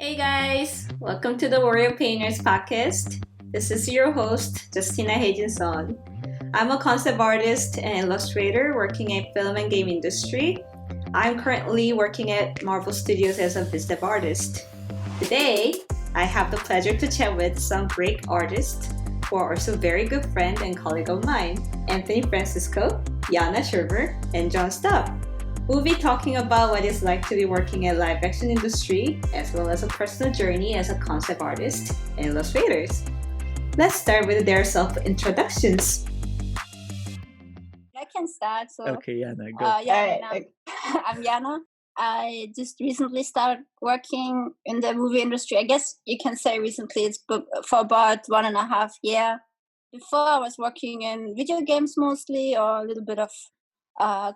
Hey guys, welcome to the Warrior Painters podcast. This is your host, Justina Hejinson. I'm a concept artist and illustrator working in film and game industry. I'm currently working at Marvel Studios as a visual artist. Today, I have the pleasure to chat with some great artists who are also very good friend and colleague of mine, Anthony Francisco, Yana Sherber, and John Snob. We'll be talking about what it's like to be working in live action industry, as well as a personal journey as a concept artist and illustrators. Let's start with their self-introductions. I can start. Okay, Yana, go. I'm Yana. I just recently started working in the movie industry. I guess you can say recently, it's for about 1.5 years. Before I was working in video games mostly, or a little bit of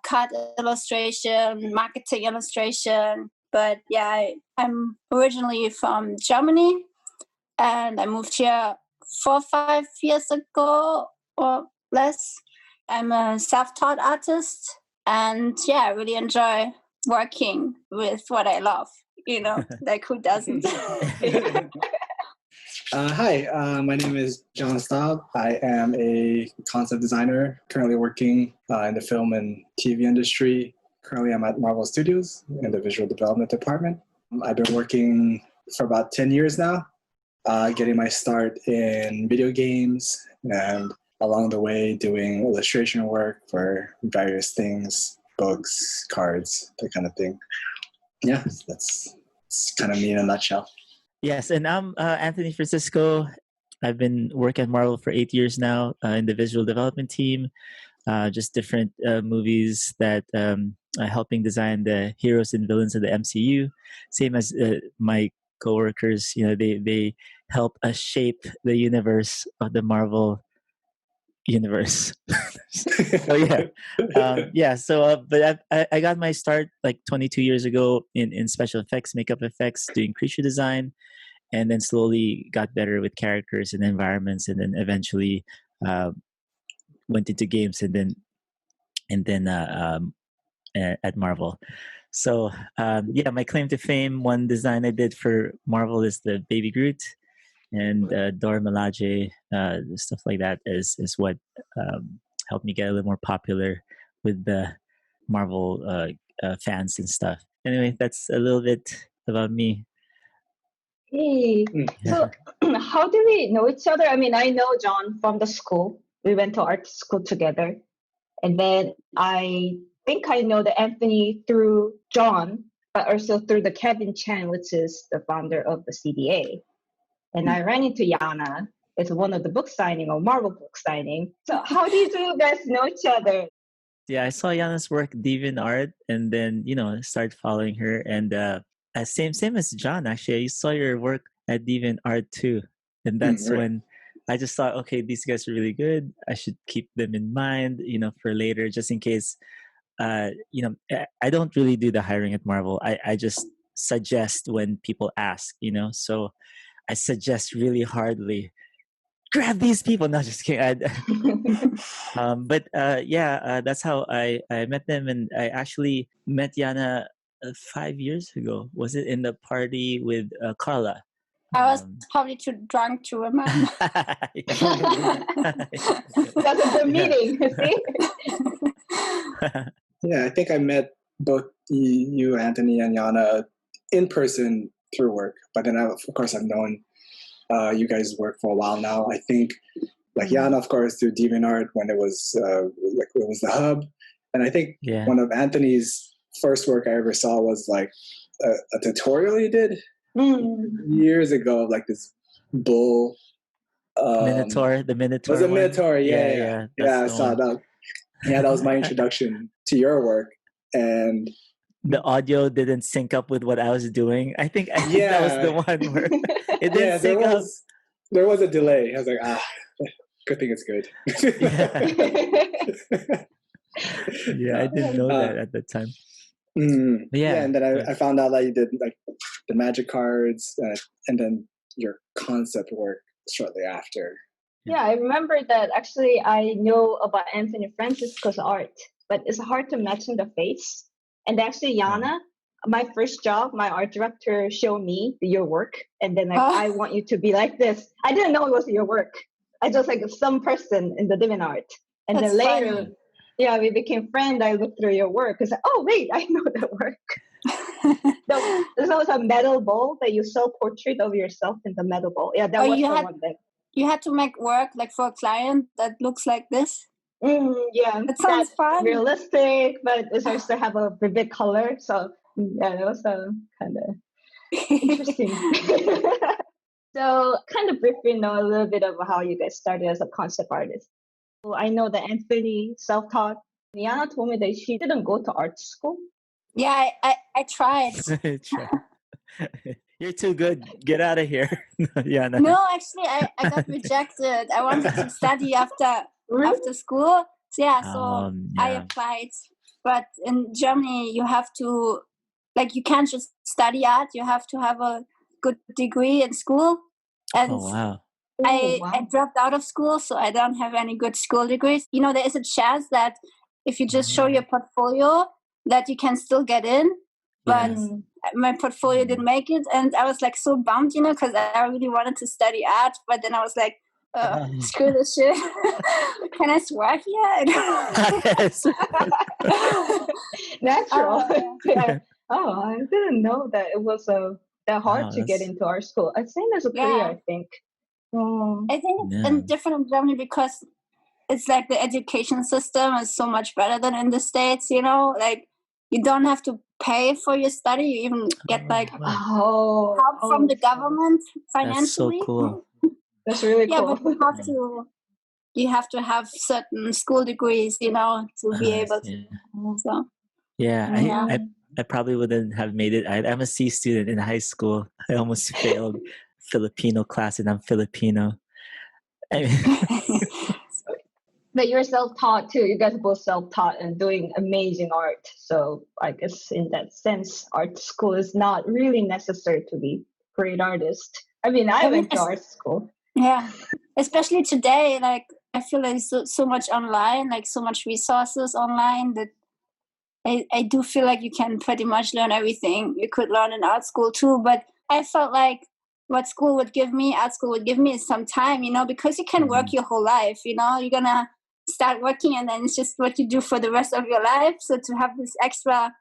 card illustration, marketing illustration. But yeah, I'm originally from Germany, and I moved here 4 or 5 years ago or less. I'm a self-taught artist, and yeah, I really enjoy working with what I love. Like who doesn't? Hi, my name is John Snob. I am a concept designer currently working in the film and TV industry. Currently, I'm at Marvel Studios in the visual development department. I've been working for about 10 years now, getting my start in video games and along the way doing illustration work for various things, books, cards, that kind of thing. Yeah, that's kind of me in a nutshell. Yes, and I'm Anthony Francisco. I've been working at Marvel for 8 years now in the visual development team. Just different movies that helping design the heroes and villains of the MCU. Same as my coworkers, they help us shape the universe of the Marvel universe. So but I got my start like 22 years ago in special effects, makeup effects, doing creature design, and then slowly got better with characters and environments, and then eventually went into games, and then at Marvel. So my claim to fame, one design I did for Marvel is the Baby Groot, and Dora Milaje, stuff like that is what helped me get a little more popular with the Marvel fans and stuff. Anyway, that's a little bit about me. Hey, so how do we know each other? I mean, I know John from the school. We went to art school together. And then I think I know the Anthony through John, but also through the Kevin Chen, which is the founder of the CDA. And I ran into Yana. It's one of the book signing or Marvel book signing. So how do you guys know each other? Yeah, I saw Yana's work, DeviantArt, and then started following her. And same as John, actually, I saw your work at DeviantArt too, and that's Right. when I just thought, okay, these guys are really good. I should keep them in mind, for later, just in case. I don't really do the hiring at Marvel. I just suggest when people ask, so I suggest really hardly, grab these people. No, just kidding. That's how I met them, and I actually met Yana 5 years ago. Was it in the party with Carla? I was probably too drunk to remember. That's a good meeting, see? Yeah, I think I met both you, Anthony, and Yana in person through work. But then, of course, I've known you guys' work for a while now. I think, like Yana, of course, through DeviantArt when it was the hub, and I think one of Anthony's first work I ever saw was like a tutorial he did years ago, like this bull. Minotaur, the Minotaur. Was a Minotaur? Yeah. I saw that. Yeah, that was my introduction to your work, and the audio didn't sync up with what I was doing. I think that was the one where it didn't sync up. There was a delay. I was like, good thing it's good. I didn't know that at the time. And then I found out that you did like the magic cards, and then your concept work shortly after. Yeah, I remember that actually I know about Anthony Francisco's art, but it's hard to match in the face. And actually, Yana, my first job, my art director showed me your work, and then like, I want you to be like this. I didn't know it was your work. I just like some person in the living art, and That's then later, funny. yeah, we became friends. I looked through your work. It's like, oh wait, I know that work. There's also a metal bowl that you sell portrait of yourself in the metal bowl. Yeah, that Oh, was the one that. You had to make work like for a client that looks like this. Yeah, That sounds fun. Realistic, but it's also have a vivid color. So yeah, it was kind of interesting. So kind of briefly know a little bit of how you guys started as a concept artist. So I know that Anthony self-taught. Liana told me that she didn't go to art school. Yeah, I tried. You're too good. Get out of here. Yeah, no. No, actually, I got rejected. I wanted to study after school. So yeah, I applied. But in Germany, you have to, like, you can't just study art. You have to have a good degree in school. And I dropped out of school, so I don't have any good school degrees. You know, there is a chance that if you just show your portfolio, that you can still get in. But my portfolio didn't make it, and I was like so bummed, you know, because I really wanted to study art. But then I was like, screw this shit. Can I swear here? Natural. Yeah. Oh, I didn't know that it was that hard to get into our school. I think there's a Korea, I think. I think it's different in Germany because it's like the education system is so much better than in the States, you know, like you don't have to pay for your study. You even get like help from the government financially. That's so cool. That's really cool. Yeah, but you have to have certain school degrees, you know, to be able to. So. Yeah, I probably wouldn't have made it. I'm a C student in high school. I almost failed Filipino class, and I'm Filipino. But you're self-taught too. You guys are both self-taught and doing amazing art. So I guess in that sense, art school is not really necessary to be a great artist. I mean, I went to art school. Yeah, especially today, like I feel like so much online, like so much resources online that I do feel like you can pretty much learn everything you could learn in art school too. But I felt like what art school would give me is some time, you know, because you can work your whole life, you know, you're gonna start working and then it's just what you do for the rest of your life. So to have this extra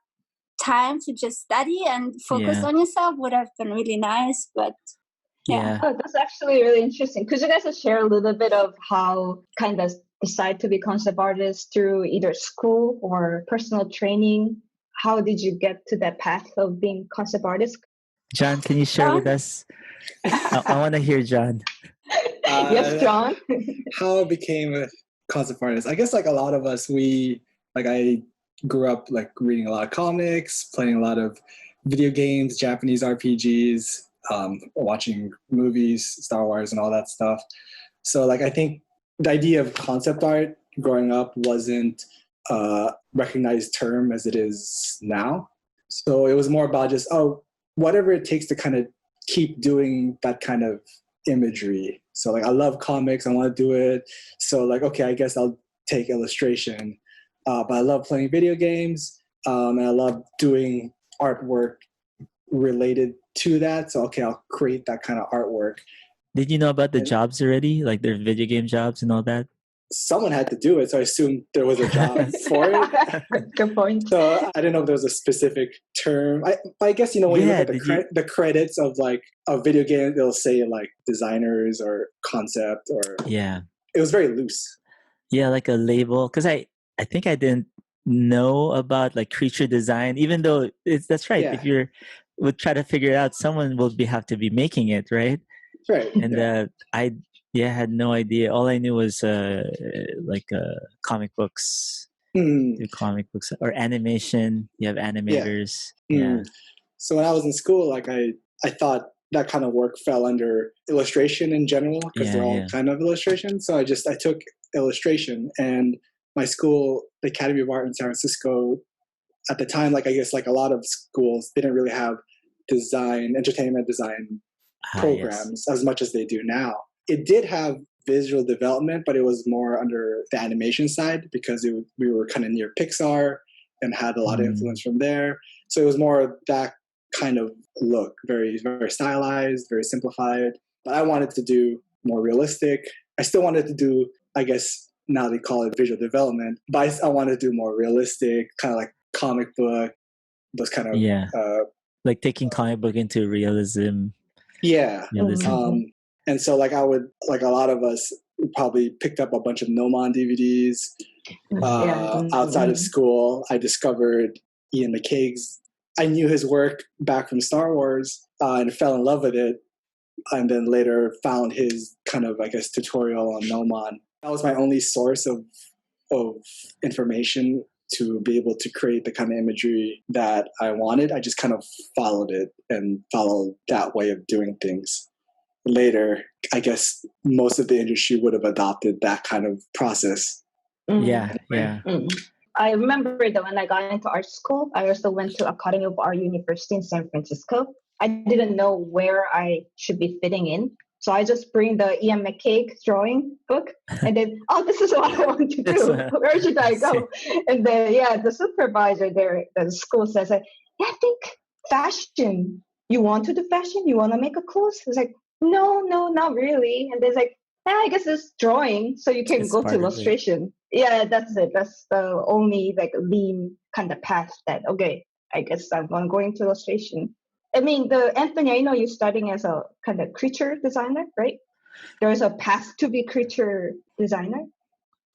time to just study and focus on yourself would have been really nice. But oh, that's actually really interesting. Could you guys share a little bit of how kind of decide to be concept artists through either school or personal training? How did you get to that path of being concept artist? John, can you share with us? I want to hear John. Yes, John. How I became a concept artist. I guess like a lot of us, I grew up like reading a lot of comics, playing a lot of video games, Japanese RPGs, watching movies, Star Wars and all that stuff. So like I think the idea of concept art growing up wasn't a recognized term as it is now. So it was more about just, whatever it takes to kind of keep doing that kind of imagery. So like I love comics, I want to do it. So like, okay, I guess I'll take illustration. But I love playing video games, and I love doing artwork related to that. So okay, I'll create that kind of artwork. Did you know about the jobs already? Like their video game jobs and all that? Someone had to do it, so I assumed there was a job for it. Good point. So I didn't know if there was a specific term. I guess, you know, when you look at the credits of like a video game, they'll say like designers or concept or... Yeah. It was very loose. Yeah, like a label. Because I think I didn't know about like creature design, even though that's right. Yeah. If you would try to figure it out, someone will have to be making it, right? Right. And I had no idea. All I knew was comic books, do comic books or animation. You have animators. Yeah. So when I was in school, like I thought that kind of work fell under illustration in general because they're all kind of illustration. So I took illustration, and my school, the Academy of Art in San Francisco, at the time, like I guess like a lot of schools, they didn't really have entertainment design programs as much as they do now. It did have visual development, but it was more under the animation side because we were kind of near Pixar and had a lot of influence from there. So it was more that kind of look, very, very stylized, very simplified. But I wanted to do more realistic. I still wanted to do, I guess now they call it visual development, but I wanted to do more realistic, kind of like comic book, those kind of like taking comic book into realism. Yeah. Realism. And so like I would, like a lot of us probably picked up a bunch of Nomon DVDs. Outside of school, I discovered Ian McCaig's. I knew his work back from Star Wars and fell in love with it. And then later found his kind of, I guess, tutorial on Nomon. That was my only source of information to be able to create the kind of imagery that I wanted. I just kind of followed it and followed that way of doing things. Later, I guess most of the industry would have adopted that kind of process. Yeah. I remember that when I got into art school, I also went to Academy of Art University in San Francisco. I didn't know where I should be fitting in. So I just bring the Ian McCaig drawing book and then, this is what I want to do. Where should I go? And then, the supervisor there at the school says, I think fashion. You want to do fashion? You want to make a clothes? It's like, no, not really. And there's like, I guess it's drawing, so you can go to illustration. Yeah, that's it. That's the only like lean kind of path that, okay, I guess I'm going to illustration. I mean, Anthony, I know you're studying as a kind of creature designer, right? There's a path to be creature designer.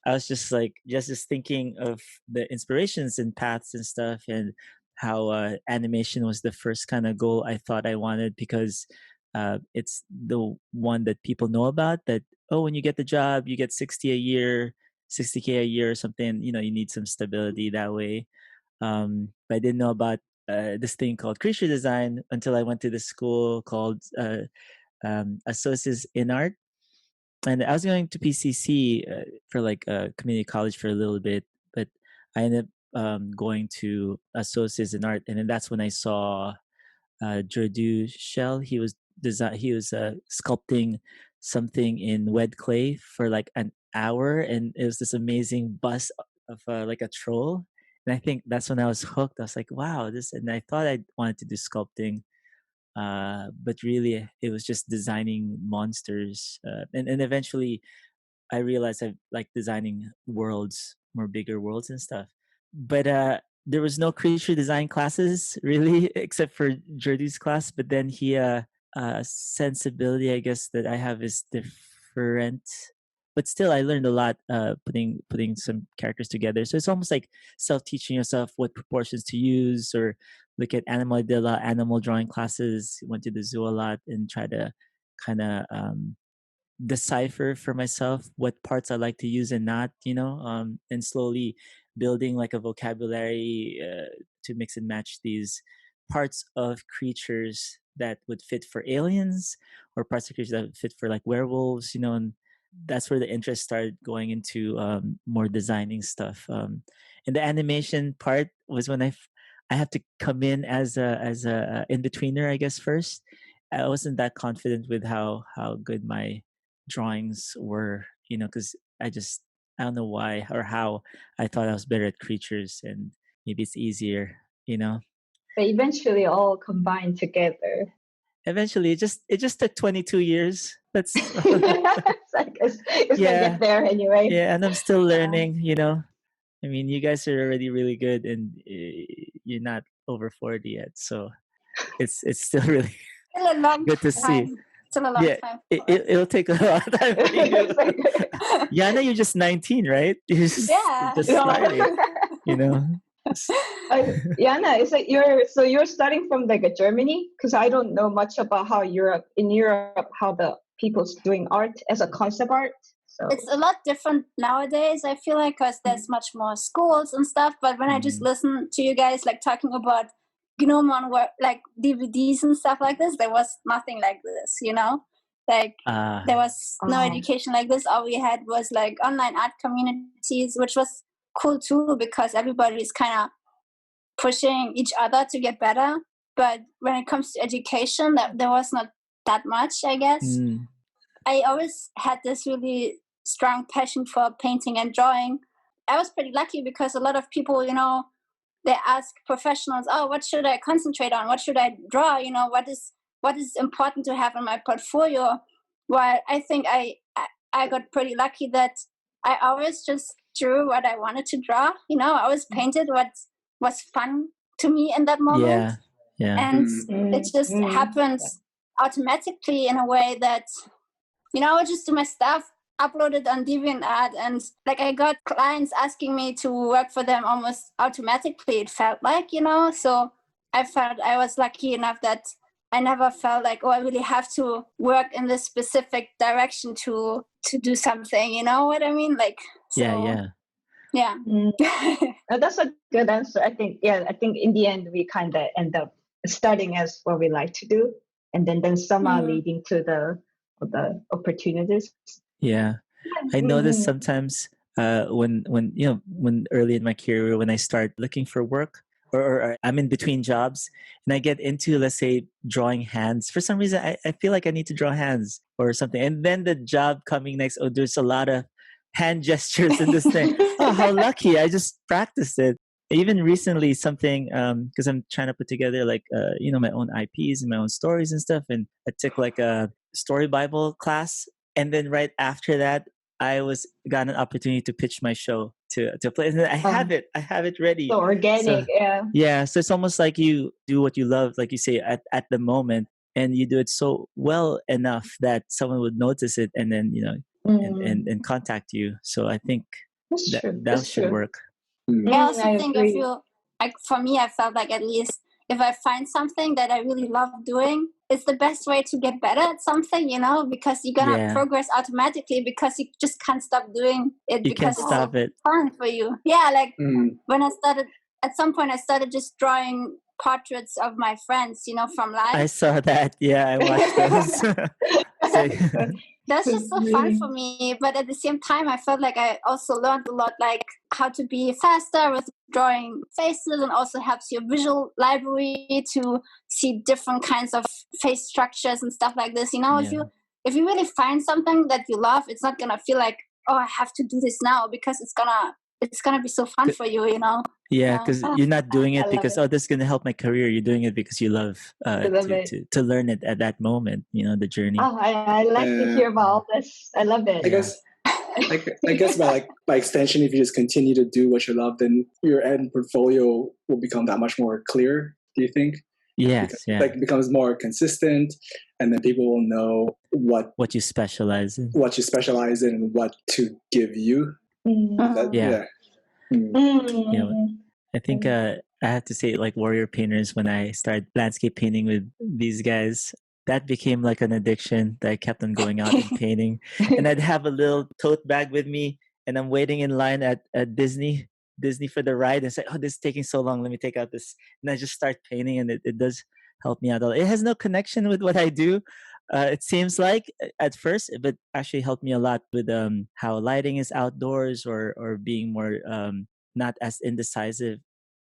I was just like, just thinking of the inspirations and paths and stuff, and how animation was the first kind of goal I thought I wanted, because it's the one that people know about, that, when you get the job, you get 60K a year or something, you need some stability that way. But I didn't know about this thing called creature design until I went to this school called Associates in Art. And I was going to PCC for like a community college for a little bit, but I ended up going to Associates in Art. And then that's when I saw Jordu Shell. He was sculpting something in wet clay for like an hour, and it was this amazing bust of like a troll. And I think that's when I was hooked. I was like, wow, this. And I thought I wanted to do sculpting, but really it was just designing monsters. And eventually I realized I like designing worlds, more bigger worlds and stuff. But there was no creature design classes really, except for Jordy's class. But then he sensibility, I guess, that I have is different. But still, I learned a lot putting some characters together. So it's almost like self-teaching yourself what proportions to use, or look at animal drawing classes. Went to the zoo a lot and try to kind of decipher for myself what parts I like to use and not, and slowly building like a vocabulary to mix and match these parts of creatures that would fit for aliens, or parts of creatures that would fit for like werewolves, and that's where the interest started going into more designing stuff. And the animation part was when I have to come in as a in-betweener, I guess. First, I wasn't that confident with how good my drawings were, because I don't know why or how I thought I was better at creatures, and maybe it's easier. But eventually all combined together. Eventually, it just took 22 years. That's it's gonna get there anyway. Yeah, and I'm still learning. I mean, you guys are already really good, and you're not over 40 yet, so it's still really good to see. Still a long time. It'll take a long time for you. Yana, you're just 19, right? You're just starting. Yana, is it you're starting from like Germany? Because I don't know much about how in Europe how the people's doing art as a concept art. So it's a lot different nowadays, I feel like, because there's much more schools and stuff. But when I just listen to you guys like talking about GNOME on work, like DVDs and stuff like this, there was nothing like this, like there was no education like this. All we had was like online art communities, which was cool too, because everybody is kind of pushing each other to get better. But when it comes to education, there was not that much, I guess. I always had this really strong passion for painting and drawing. I was pretty lucky because a lot of people, they ask professionals, oh, what should I concentrate on? What should I draw? You know, what is important to have in my portfolio? Well, I think I got pretty lucky that I always just drew what I wanted to draw. You know, I always painted what was fun to me in that moment. And it just happens automatically in a way that, you know, I would just do my stuff, upload it on DeviantArt, and like I got clients asking me to work for them almost automatically, it felt like, you know. So I felt I was lucky enough that I never felt like, oh, I really have to work in this specific direction to do something, you know what I mean? Like, so, yeah. That's a good answer. I think in the end we kind of end up starting as what we like to do, and then somehow leading to the opportunities. I notice sometimes when early in my career, when I start looking for work, or I'm in between jobs and I get into, let's say, drawing hands. For some reason, I feel like I need to draw hands or something. And then the job coming next, oh, there's a lot of hand gestures in this thing. Oh, how lucky. I just practiced it. Even recently, something, because I'm trying to put together like, my own IPs and my own stories and stuff. And I took like a story Bible class. And then right after that, got an opportunity to pitch my show to play. And I have it ready. So organic, Yeah. So it's almost like you do what you love, like you say, at the moment, and you do it so well enough that someone would notice it and then, and contact you. So I think that should work. I also think I feel like, for me, I felt like at least if I find something that I really love doing, it's the best way to get better at something, you know, because you're gonna progress automatically because you just can't stop doing it because it's fun for you. Yeah, like when I started, at some point I started just drawing portraits of my friends, you know, from life. I saw that. Yeah, I watched those. That's just so fun for me. But at the same time, I felt like I also learned a lot, like how to be faster with drawing faces, and also helps your visual library to see different kinds of face structures and stuff like this. You know, if you really find something that you love, it's not gonna feel like, oh, I have to do this now, because it's gonna be so fun for you, you know. Yeah, because you're not doing it because this is going to help my career. You're doing it because you love to learn it at that moment. You know, the journey. Oh, I like to hear about all this. I love it. I guess by extension, if you just continue to do what you love, then your end portfolio will become that much more clear. Do you think? Yes. Like it becomes more consistent, and then people will know what you specialize in, and what to give you. I think I have to say, like, warrior painters, when I started landscape painting with these guys, that became like an addiction that I kept on going out and painting. And I'd have a little tote bag with me, and I'm waiting in line at Disney for the ride, and say, oh, this is taking so long, let me take out this. And I just start painting, and it does help me out a lot. It has no connection with what I do. It seems like at first, but actually helped me a lot with how lighting is outdoors, or being more not as indecisive,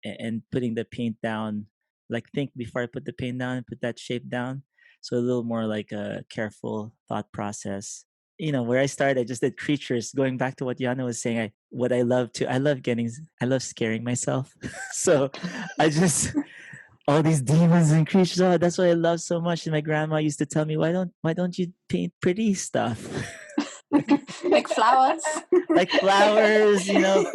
and putting the paint down. Like, think before I put the paint down and put that shape down. So a little more like a careful thought process. You know, where I started, I just did creatures. Going back to what Yana was saying, I love scaring myself. So I just all these demons and creatures. Oh, that's what I love so much. And my grandma used to tell me, why don't you paint pretty stuff? Like flowers? Like flowers, you know,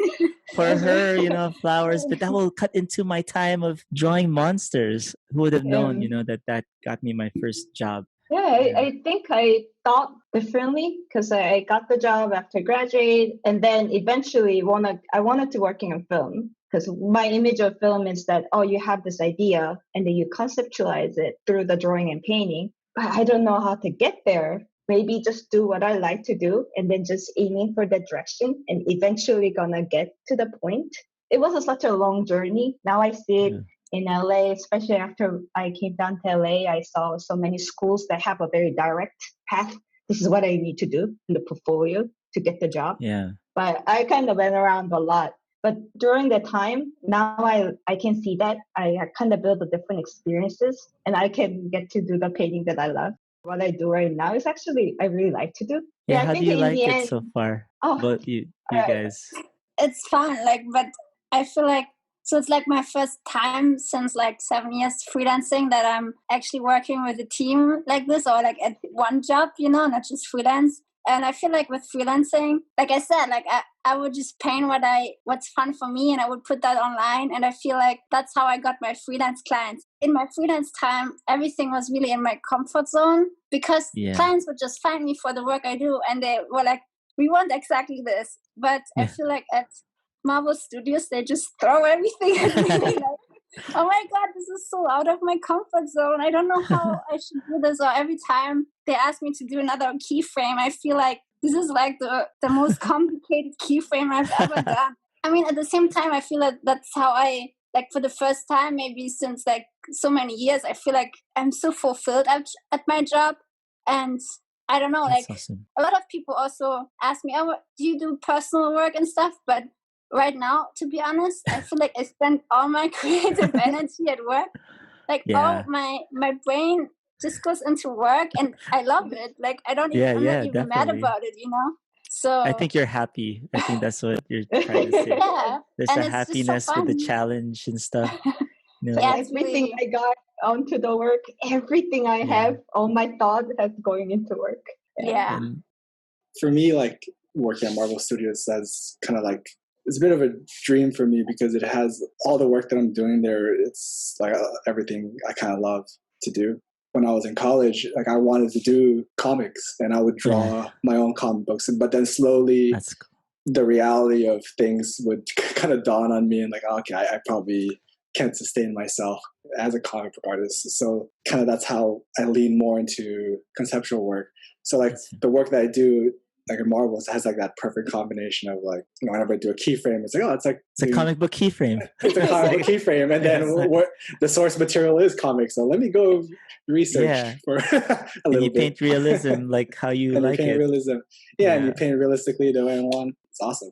for her, you know, flowers. But that will cut into my time of drawing monsters. Who would have known, you know, that got me my first job? Yeah, I think I thought differently because I got the job after graduate, and then eventually I wanted to work in film, because my image of film is that, oh, you have this idea and then you conceptualize it through the drawing and painting. But I don't know how to get there. Maybe just do what I like to do and then just aiming for that direction and eventually gonna get to the point. It was such a long journey. Now I see it in LA, especially after I came down to LA. I saw so many schools that have a very direct path. This is what I need to do in the portfolio to get the job. Yeah. But I kind of went around a lot. But during the time, now I can see that I kind of build the different experiences, and I can get to do the painting that I love. What I do right now is actually I really like to do. Yeah, how do you like it so far? Both you guys. It's fun, like, but I feel like So it's like my first time since like 7 years freelancing that I'm actually working with a team like this, or like at one job, not just freelance. And I feel like with freelancing, like I said, like I would just paint what's fun for me, and I would put that online. And I feel like that's how I got my freelance clients. In my freelance time, everything was really in my comfort zone, because clients would just find me for the work I do, and they were like, we want exactly this. But I feel like at Marvel Studios, they just throw everything at me. Like, oh my God, this is so out of my comfort zone. I don't know how I should do this. Or every time they ask me to do another keyframe, I feel like this is like the most complicated keyframe I've ever done. I mean, at the same time, I feel like that's how I, like for the first time, maybe since like so many years, I feel like I'm so fulfilled at my job. And I don't know, That's like awesome. a lot of people also ask me, oh, do you do personal work and stuff? But right now, to be honest, I feel like I spend all my creative energy at work. Like all my brain just goes into work, and I love it. Like I'm not even mad definitely. about it, So I think you're happy. I think that's what you're trying to say. yeah, There's and a it's happiness just so with the fun. challenge and stuff. Yeah, it's everything really... I got onto the work, everything I have, all my thoughts has going into work. Yeah. And for me, like working at Marvel Studios, that's kind of like, it's a bit of a dream for me, because it has all the work that I'm doing there. It's like everything I kind of love to do. When I was in college, like I wanted to do comics, and I would draw my own comic books. But then slowly, the reality of things would kind of dawn on me, and like, okay, I probably can't sustain myself as a comic book artist. So kind of that's how I lean more into conceptual work. So like the work that I do, like in Marvel, has like that perfect combination of like, whenever I do a keyframe, it's like, oh, it's a comic book keyframe. It's a comic book keyframe, and then what the source material is comics. So let me go research for a little and you bit. Paint realism like how you and like you paint it. Realism. And you paint realistically the way I want. It's awesome.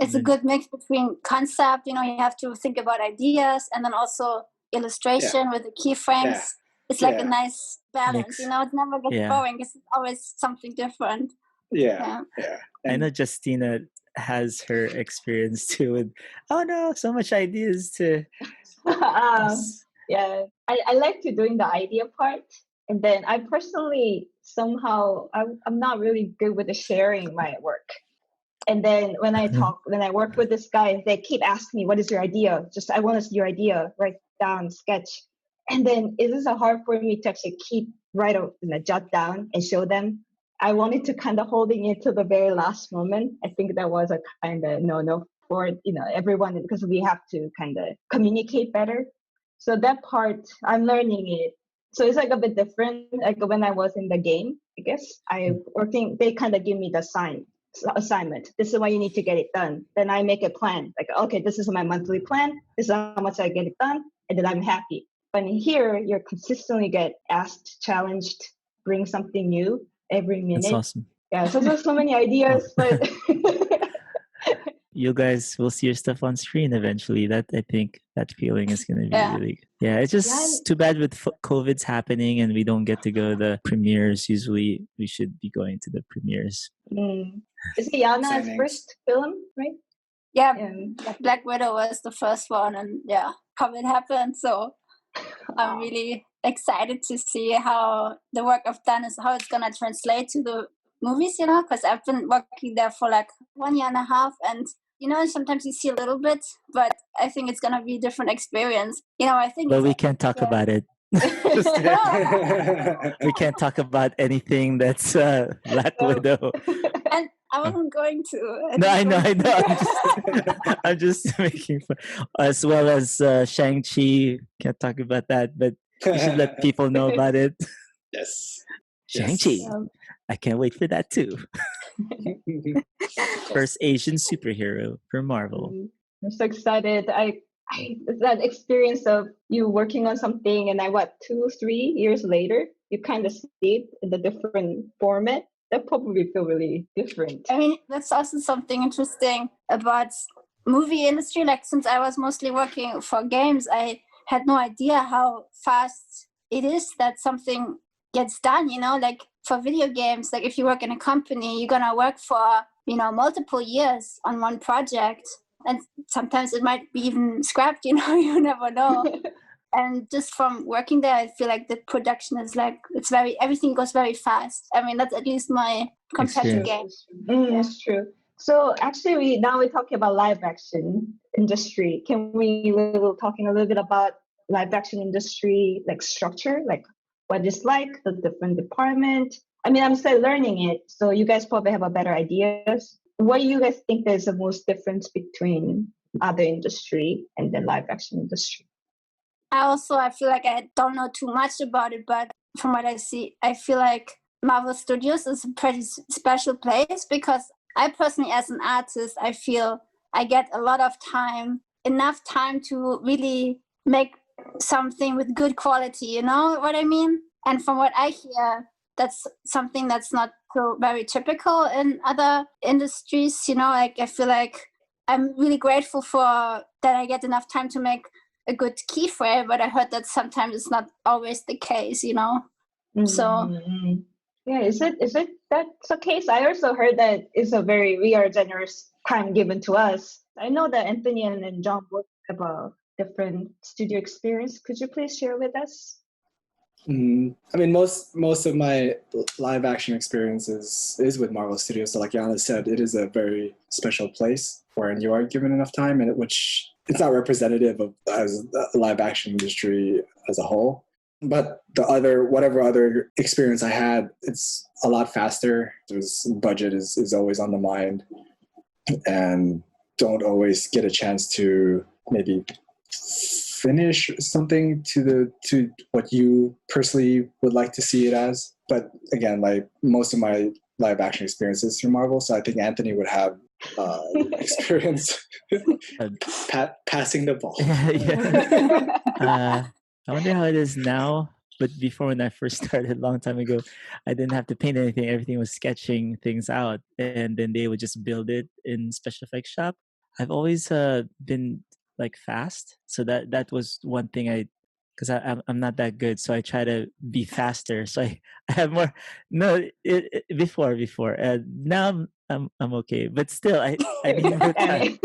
It's a good mix between concept, you have to think about ideas, and then also illustration with the keyframes. It's like a nice balance, it never gets boring because it's always something different. I know Justina has her experience too with, oh no, so much ideas to... Yeah, I like to doing the idea part. And then I personally, somehow, I'm not really good with the sharing my work. And then when I work with this guy, they keep asking me, what is your idea? I want to see your idea, write down, sketch. And then it is hard for me to actually jot down and show them. I wanted to kind of holding it to the very last moment. I think that was a kind of no for everyone, because we have to kind of communicate better. So that part, I'm learning it. So it's like a bit different. Like when I was in the game, I guess they kind of give me the assignment. This is why you need to get it done. Then I make a plan. Like, okay, this is my monthly plan. This is how much I get it done, and then I'm happy. But here, you're consistently get asked, challenged, bring something new every minute. That's awesome. Yeah, so there's so many ideas, but you guys will see your stuff on screen eventually. I think that feeling is going to be really good. Yeah, it's just too bad with COVID's happening and we don't get to go to the premieres. Usually we should be going to the premieres. Is it Yana's first film, right? Yeah, Black Widow was the first one, and COVID happened. So I'm really excited to see how the work I've done how it's going to translate to the movies, because I've been working there for like 1.5 years, and sometimes you see a little bit, but I think it's gonna be a different experience. I think. But we can't talk about it. We can't talk about anything that's Black Widow. And I wasn't going to. I know. I'm just making fun. As well as Shang-Chi. Can't talk about that, but you should let people know about it. Yes. Shang-Chi. I can't wait for that too. First Asian superhero for Marvel. I'm so excited. That experience of you working on something, and 2-3 years later, you kind of see it in the different format. That probably feel really different. I mean, that's also something interesting about movie industry. Like, since I was mostly working for games, I had no idea how fast it is that something gets done, like for video games. Like if you work in a company, you're gonna work for multiple years on one project, and sometimes it might be even scrapped, you never know. And just from working there, I feel like the production is like, everything goes very fast. I mean, that's at least my compared to games. It's true. So actually, we're talking about live action industry. Can we talking a little bit about live action industry, like structure, like what it's like, the different department? I mean, I'm still learning it, so you guys probably have a better ideas. What do you guys think is the most difference between other industry and the live action industry? I feel like I don't know too much about it, but from what I see, I feel like Marvel Studios is a pretty special place because I personally, as an artist, I feel I get a lot of time, enough time to really make something with good quality, you know what I mean? And from what I hear, that's something that's not so very typical in other industries, like I feel like I'm really grateful for that I get enough time to make a good keyframe, but I heard that sometimes it's not always the case, So yeah, is it that's the case? I also heard that we are generous time given to us. I know that Anthony and John both have a different studio experience. Could you please share with us? I mean, most of my live action experiences is with Marvel Studios. So, like Yana said, it is a very special place wherein you are given enough time, and which it's not representative of as the live action industry as a whole. But whatever other experience I had, it's a lot faster. There's budget is always on the mind, and don't always get a chance to maybe finish something to what you personally would like to see it as. But again, like most of my live action experiences through Marvel, so I think Anthony would have experience passing the ball. I wonder how it is now. But before, when I first started a long time ago, I didn't have to paint anything. Everything was sketching things out, and then they would just build it in special effects shop. I've always been like fast, so that was one thing because I'm not that good, so I try to be faster. So I have more. No, before now I'm okay, but still I need more time.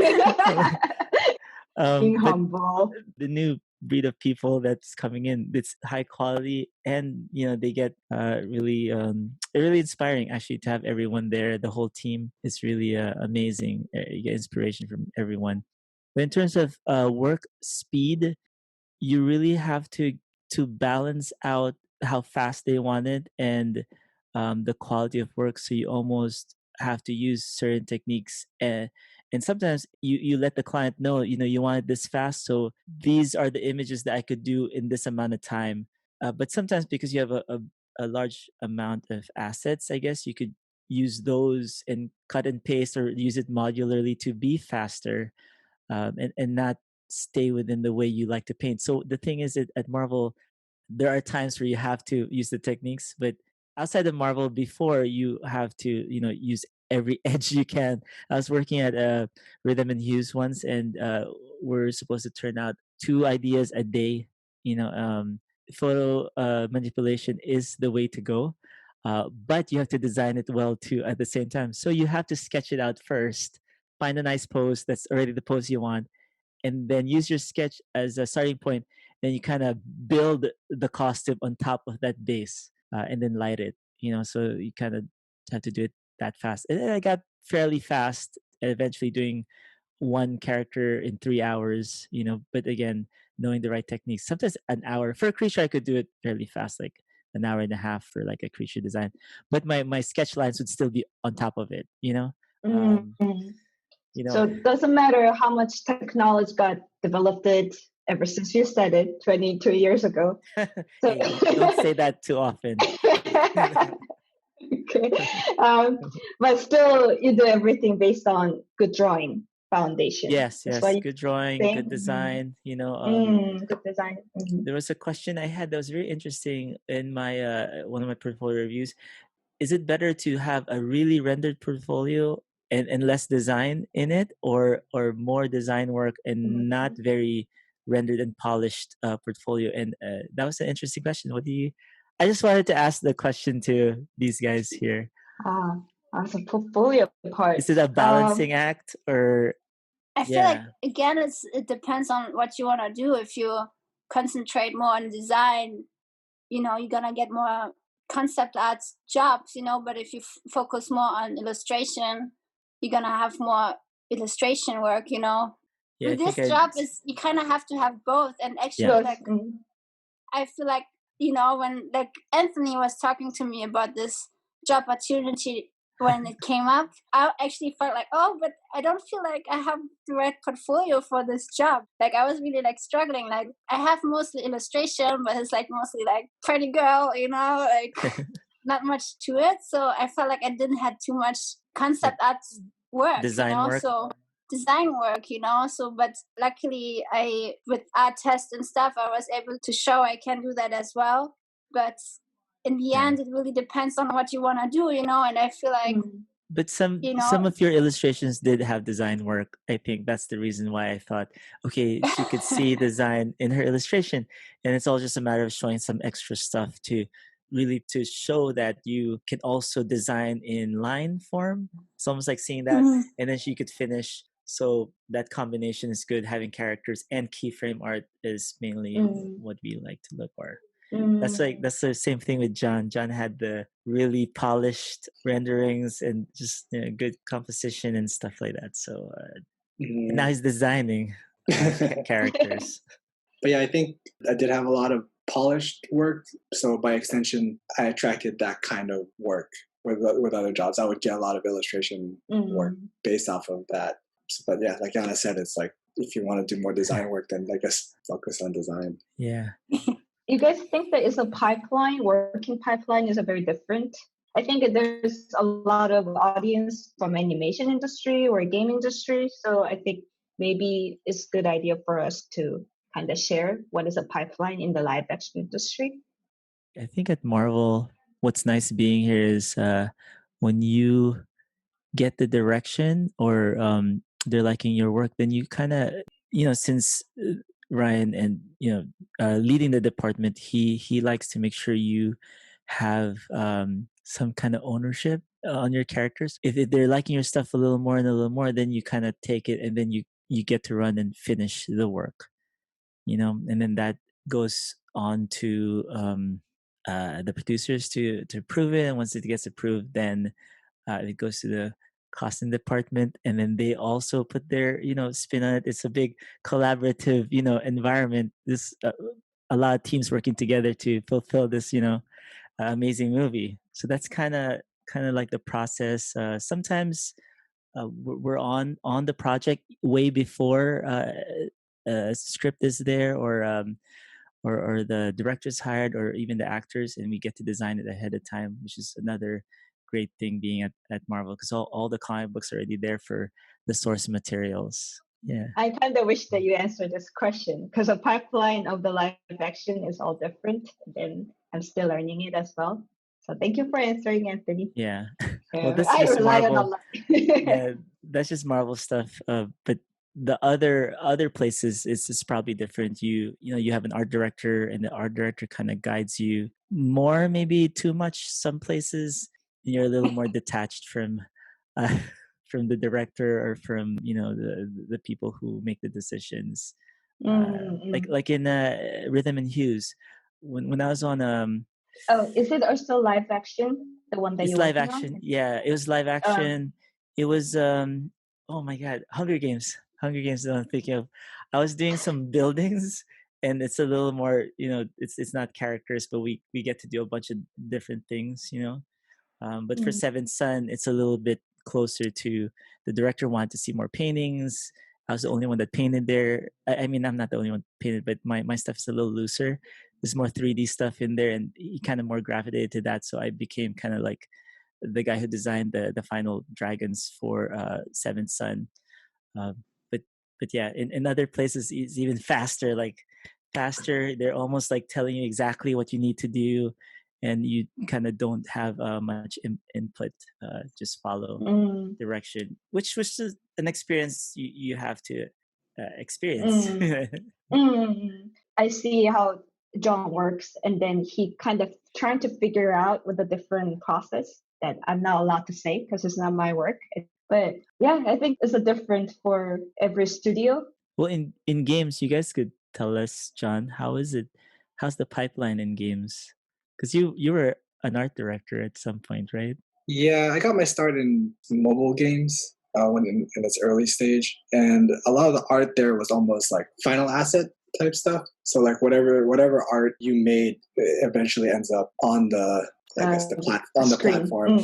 Being humble. The new breed of people that's coming in, it's high quality, and they get really really inspiring actually to have everyone there. The whole team is really amazing. You get inspiration from everyone. But in terms of work speed, you really have to balance out how fast they want it and the quality of work. So you almost have to use certain techniques, and sometimes you let the client know, you want it this fast, so these are the images that I could do in this amount of time. But sometimes, because you have a large amount of assets, I guess you could use those and cut and paste or use it modularly to be faster, and not stay within the way you like to paint. So the thing is that at Marvel, there are times where you have to use the techniques, but outside of Marvel, before, you have to use every edge you can. I was working at Rhythm and Hues once, and we're supposed to turn out 2 ideas a day. Photo manipulation is the way to go, but you have to design it well too at the same time. So you have to sketch it out first, find a nice pose that's already the pose you want, and then use your sketch as a starting point. Then you kind of build the costume on top of that base, and then light it. So you kind of have to do it that fast. And then I got fairly fast at eventually doing one character in 3 hours. But again, knowing the right techniques. Sometimes an hour for a creature, I could do it fairly fast, like an hour and a half for like a creature design. But my sketch lines would still be on top of it. So it doesn't matter how much technology got developed ever since you started 22 years ago. So hey, don't say that too often. Okay. But still, you do everything based on good drawing foundation. Yes. Good drawing, good design. Good design. There was a question I had that was very interesting in my one of my portfolio reviews. Is it better to have a really rendered portfolio and less design in it, or more design work and not very rendered and polished portfolio? And that was an interesting question. I just wanted to ask the question to these guys here. As a portfolio part. Is it a balancing act, or I feel like, again, it depends on what you want to do. If you concentrate more on design, you're gonna get more concept art jobs, but if you focus more on illustration, you're gonna have more illustration work. Yeah, With this job is you kind of have to have both. And actually, I feel like, when like Anthony was talking to me about this job opportunity when it came up, I actually felt like, oh, but I don't feel like I have the right portfolio for this job. Like, I was really like struggling. Like, I have mostly illustration, but it's like mostly like pretty girl, like not much to it. So I felt like I didn't have too much concept art work, design work. So design work, so but luckily with art tests and stuff, I was able to show I can do that as well. But in the end, it really depends on what you want to do, and I feel like but some of your illustrations did have design work. I think that's the reason why I thought, okay, she could see design in her illustration, and it's all just a matter of showing some extra stuff to really to show that you can also design in line form. It's almost like seeing that, and then she could finish. So that combination is good. Having characters and keyframe art is mainly what we like to look for. That's the same thing with John. John had the really polished renderings and just good composition and stuff like that. So and now he's designing characters. But yeah, I think I did have a lot of polished work. So by extension, I attracted that kind of work with other jobs. I would get a lot of illustration work based off of that. But yeah, like Anna said, it's like if you want to do more design work, then I guess focus on design. Yeah. You guys think that is a pipeline, working pipeline is a very different? I think there's a lot of audience from animation industry or game industry. So I think maybe it's a good idea for us to kind of share what is a pipeline in the live action industry. I think at Marvel, what's nice being here is when you get the direction or they're liking your work, then you kind of, since Ryan and leading the department, he likes to make sure you have some kind of ownership on your characters. If they're liking your stuff a little more and a little more, then you kind of take it and then you get to run and finish the work, and then that goes on to the producers to approve it, and once it gets approved, then it goes to the costing department, and then they also put their spin on it. It's a big collaborative environment. This a lot of teams working together to fulfill this amazing movie. So that's kind of like the process. Sometimes we're on the project way before a script is there, or the director's hired, or even the actors, and we get to design it ahead of time, which is another great thing being at Marvel, because all the comic books are already there for the source materials. Yeah. I kind of wish that you answered this question, because the pipeline of the live action is all different, and I'm still learning it as well. So thank you for answering, Anthony. Yeah. Well, that's I just rely Marvel. on a lot. Yeah, that's just Marvel stuff. But the other places it's probably different. You have an art director, and the art director kind of guides you more, maybe too much some places. You're a little more detached from from the director, or from the people who make the decisions. Like in Rhythm and Hues, when I was on oh, is it also live action, the one that it's you're live working action. on? Yeah, it was live action. It was oh my god, Hunger Games. Hunger Games that I'm thinking of. I was doing some buildings, and it's a little more, it's not characters, but we get to do a bunch of different things, but for Seventh Son, it's a little bit closer to the director wanted to see more paintings. I was the only one that painted there. I mean, I'm not the only one painted, but my stuff's a little looser. There's more 3D stuff in there, and he kind of more gravitated to that. So I became kind of like the guy who designed the final dragons for Seventh Son. But yeah, in other places it's even faster. Like faster, they're almost like telling you exactly what you need to do, and you kind of don't have much input. Just follow direction, which was just an experience you have to experience. I see how John works, and then he kind of trying to figure out with a different process that I'm not allowed to say because it's not my work. But yeah, I think it's a different for every studio. Well, in games, you guys could tell us, John, how is it? How's the pipeline in games? Because you were an art director at some point, right? Yeah, I got my start in mobile games when in its early stage, and a lot of the art there was almost like final asset type stuff. So like whatever art you made eventually ends up on the on the screen. platform.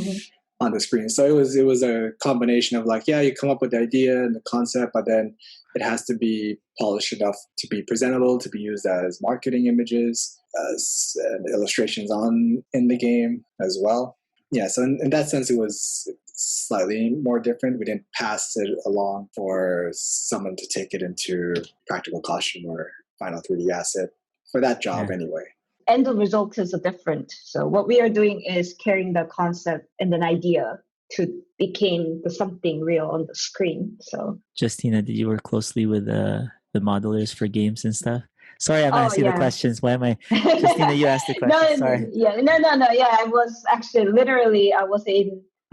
On the screen. So it was a combination of like, yeah, you come up with the idea and the concept, but then it has to be polished enough to be presentable, to be used as marketing images, as illustrations in the game as well. Yeah, so in that sense, it was slightly more different. We didn't pass it along for someone to take it into practical costume or final 3D asset for that job anyway. And the result is different. So what we are doing is carrying the concept and an idea to become something real on the screen. So Justina, did you work closely with the modelers for games and stuff? Sorry, I'm asking the questions. Why am I? Justina, you asked the question. Sorry. Yeah, no. Yeah, I was actually literally, I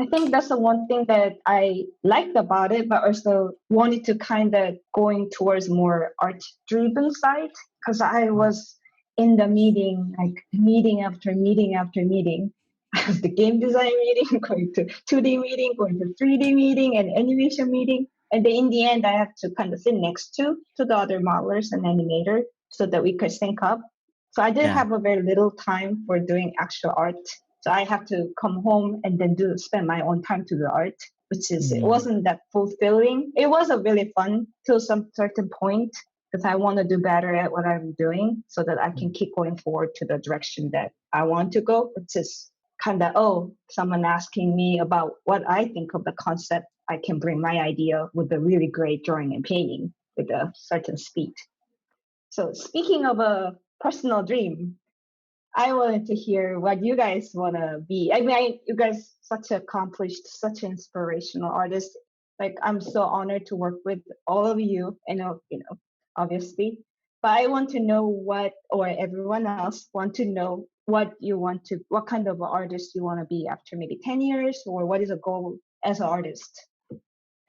think that's the one thing that I liked about it, but also wanted to kind of going towards more art-driven side, because I was in the meeting, like meeting after meeting after meeting. I was the game design meeting, going to 2D meeting, going to 3D meeting, and animation meeting. And then in the end, I have to kind of sit next to the other modelers and animator so that we could sync up. So I did have a very little time for doing actual art. So I have to come home and then spend my own time to do art, which is, it wasn't that fulfilling. It was a really fun till some certain point, because I want to do better at what I'm doing so that I can keep going forward to the direction that I want to go, which is kind of, someone asking me about what I think of the concept. I can bring my idea with a really great drawing and painting with a certain speed. So speaking of a personal dream, I wanted to hear what you guys want to be. I mean, you guys such accomplished, such inspirational artists. Like, I'm so honored to work with all of you. I know, obviously. But I want to know or everyone else want to know what kind of artist you want to be after maybe 10 years, or what is a goal as an artist?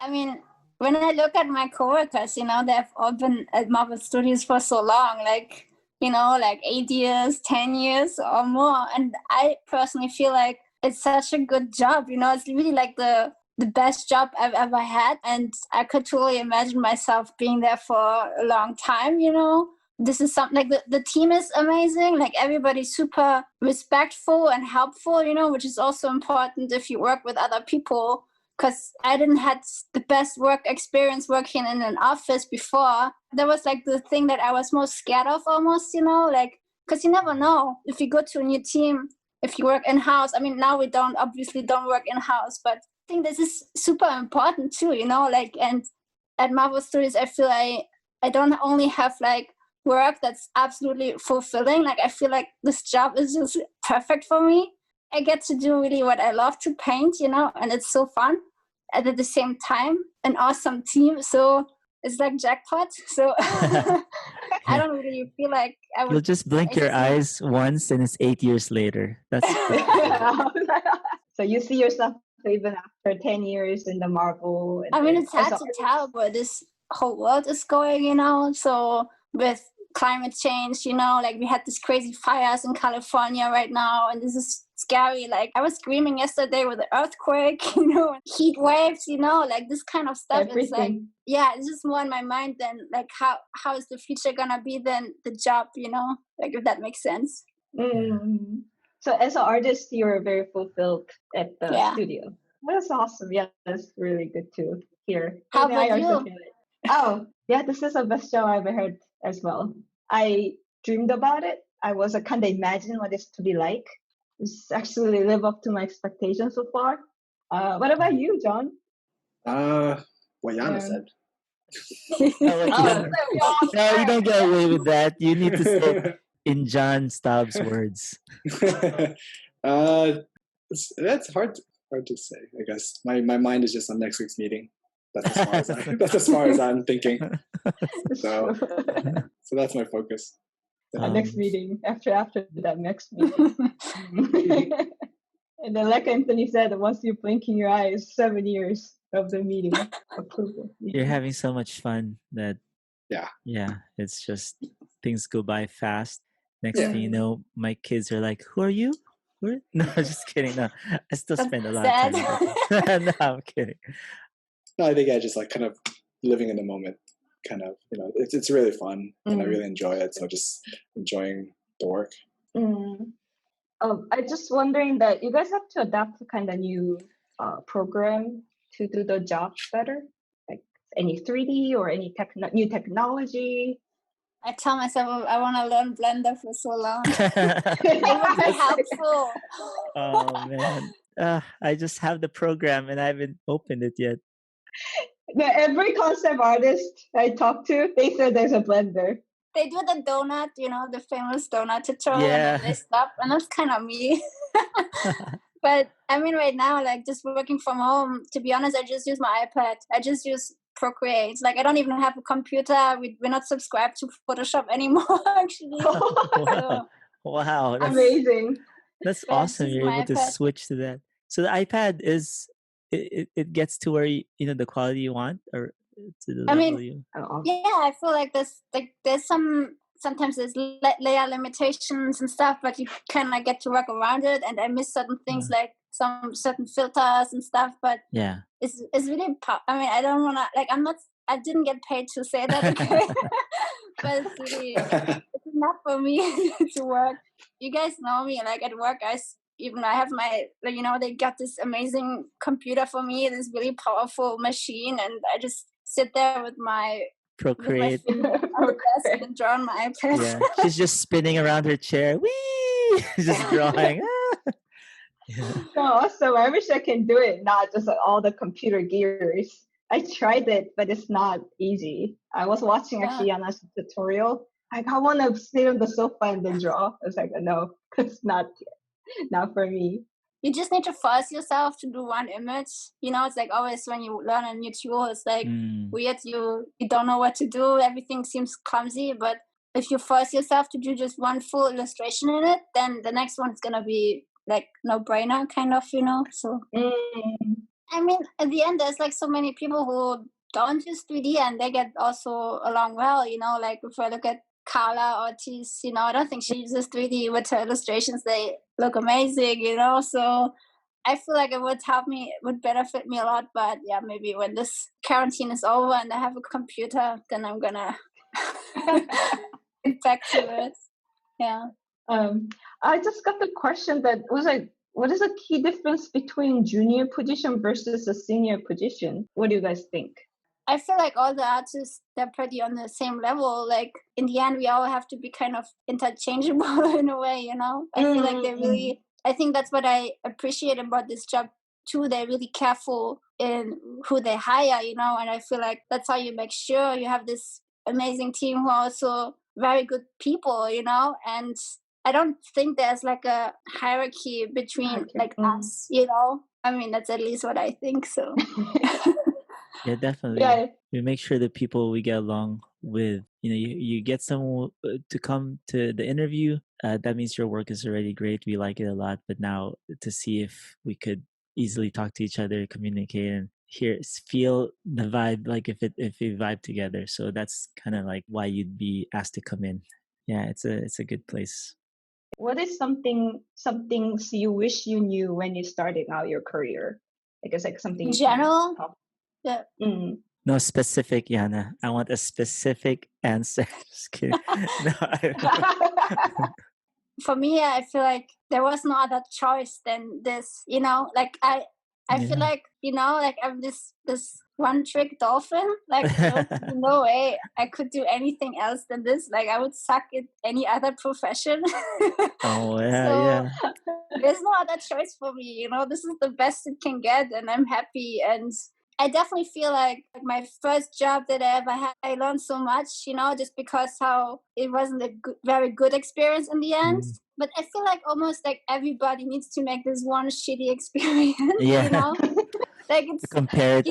I mean, when I look at my coworkers, they've all been at Marvel Studios for so long, like 8 years, 10 years or more. And I personally feel like it's such a good job. It's really like the best job I've ever had. And I could totally imagine myself being there for a long time, This is something like the team is amazing. Like, everybody's super respectful and helpful, which is also important if you work with other people. Because I didn't had the best work experience working in an office before. That was like the thing that I was most scared of almost, because you never know if you go to a new team, if you work in-house. I mean, now we obviously don't work in-house, but I think this is super important too, and at Marvel Studios, I feel I don't only have like work that's absolutely fulfilling. Like, I feel like this job is just perfect for me. I get to do really what I love to paint, and it's so fun. And at the same time, an awesome team. So it's like jackpot. So I don't really feel like I would. You'll just blink your eyes once and it's 8 years later. That's So you see yourself even after 10 years in the Marvel. I mean, it's hard to tell where this whole world is going, So with climate change, like we had these crazy fires in California right now, and this is scary. Like, I was screaming yesterday with the earthquake, heat waves, like this kind of stuff. Everything. It's like, it's just more in my mind than like how is the future gonna be than the job, like, if that makes sense. Mm-hmm. So as an artist, you're very fulfilled at the studio. That's awesome. Yeah, that's really good to hear. How about you? Oh, yeah, this is the best show I've ever heard as well. I dreamed about it. I was kind of imagining what it's to be like. It's actually live up to my expectations so far. What about you, John? What Yana said. No, you don't get away with that. You need to say in John Staub's words. That's hard to say, I guess. My mind is just on next week's meeting. That's as far as I'm thinking. So that's my focus. Next meeting, after that next meeting. And then, like Anthony said, once you blink in your eyes, 7 years. of the meeting approval. You're having so much fun that Yeah. it's just things go by fast. Next Yeah. thing you know, my kids are like, "Who are you?" No, just kidding. No, I still That's spend a lot of sad. time with them. No, I'm kidding. No, I think I just like kind of living in the moment. Kind of, it's really fun and I really enjoy it. So just enjoying the work. I just wondering that you guys have to adapt to kind of new program to do the job better, like any 3D or any new technology. I tell myself I want to learn Blender for so long. It would be helpful. Oh man, I just have the program and I haven't opened it yet. Every concept artist I talk to, they said there's a Blender. They do the donut, the famous donut tutorial, and Yeah. then they stop, and that's kind of me. But I mean, right now, like just working from home, to be honest, I just use my iPad. I just use Procreate. Like I don't even have a computer. We're not subscribed to Photoshop anymore, actually. Wow, wow, Amazing. that's Yeah, awesome. just You're my able to iPad. switch to that. So the iPad is it gets to where the quality you want, or to the I level mean, you. yeah, I feel like there's sometimes there's layer limitations and stuff, but you kind of get to work around it. And I miss certain things like some certain filters and stuff, but Yeah. it's really I mean, I don't want to, like, I didn't get paid to say that, okay? But it's really, it's enough for me to work. You guys know me, like at work, I have my, they got this amazing computer for me, this really powerful machine, and I just sit there with my Procreate. on the desk and draw on my iPad. Yeah, she's just spinning around her chair. Whee! Just drawing. Yeah. So awesome. I wish I can do it, not just all the computer gears. I tried it, but it's not easy. I was watching actually Yana's tutorial. Like, I want to sit on the sofa and then draw. I was like, no, it's not for me. You just need to force yourself to do one image. It's like always when you learn a new tool, it's like weird. You don't know what to do. Everything seems clumsy, but if you force yourself to do just one full illustration in it, then the next one's gonna be like no-brainer, kind of, So I mean, at the end, there's like so many people who don't use 3D and they get also along well. Like if I look at Carla Ortiz, I don't think she uses 3D with her illustrations. They look amazing, So I feel like it would benefit me a lot. But yeah, maybe when this quarantine is over and I have a computer, then I'm gonna get back to it. Yeah. I just got the question that was like, what is the key difference between junior position versus a senior position? What do you guys think? I feel like all the artists, they're pretty on the same level. Like in the end, we all have to be kind of interchangeable in a way, I feel like they really, I think that's what I appreciate about this job too. They're really careful in who they hire, and I feel like that's how you make sure you have this amazing team who are also very good people, and I don't think there's like a hierarchy between like us, I mean, that's at least what I think, so. Yeah, definitely. Yeah. We make sure the people we get along with, you get someone to come to the interview. That means your work is already great. We like it a lot. But now to see if we could easily talk to each other, communicate, and feel the vibe, like if we vibe together. So that's kind of like why you'd be asked to come in. Yeah, it's a good place. What is some things you wish you knew when you started out your career? I guess like something in general. Yeah. No specific, Yana. I want a specific answer. Just kidding. No, For me, I feel like there was no other choice than this. Like I feel like like I'm this one trick dolphin. Like no way I could do anything else than this. Like I would suck at any other profession. Oh yeah, so, yeah. There's no other choice for me. This is the best it can get, and I'm happy. And I definitely feel like my first job that I ever had, I learned so much, just because how it wasn't a very good experience in the end. But I feel like almost like everybody needs to make this one shitty experience, Yeah. Like it's compared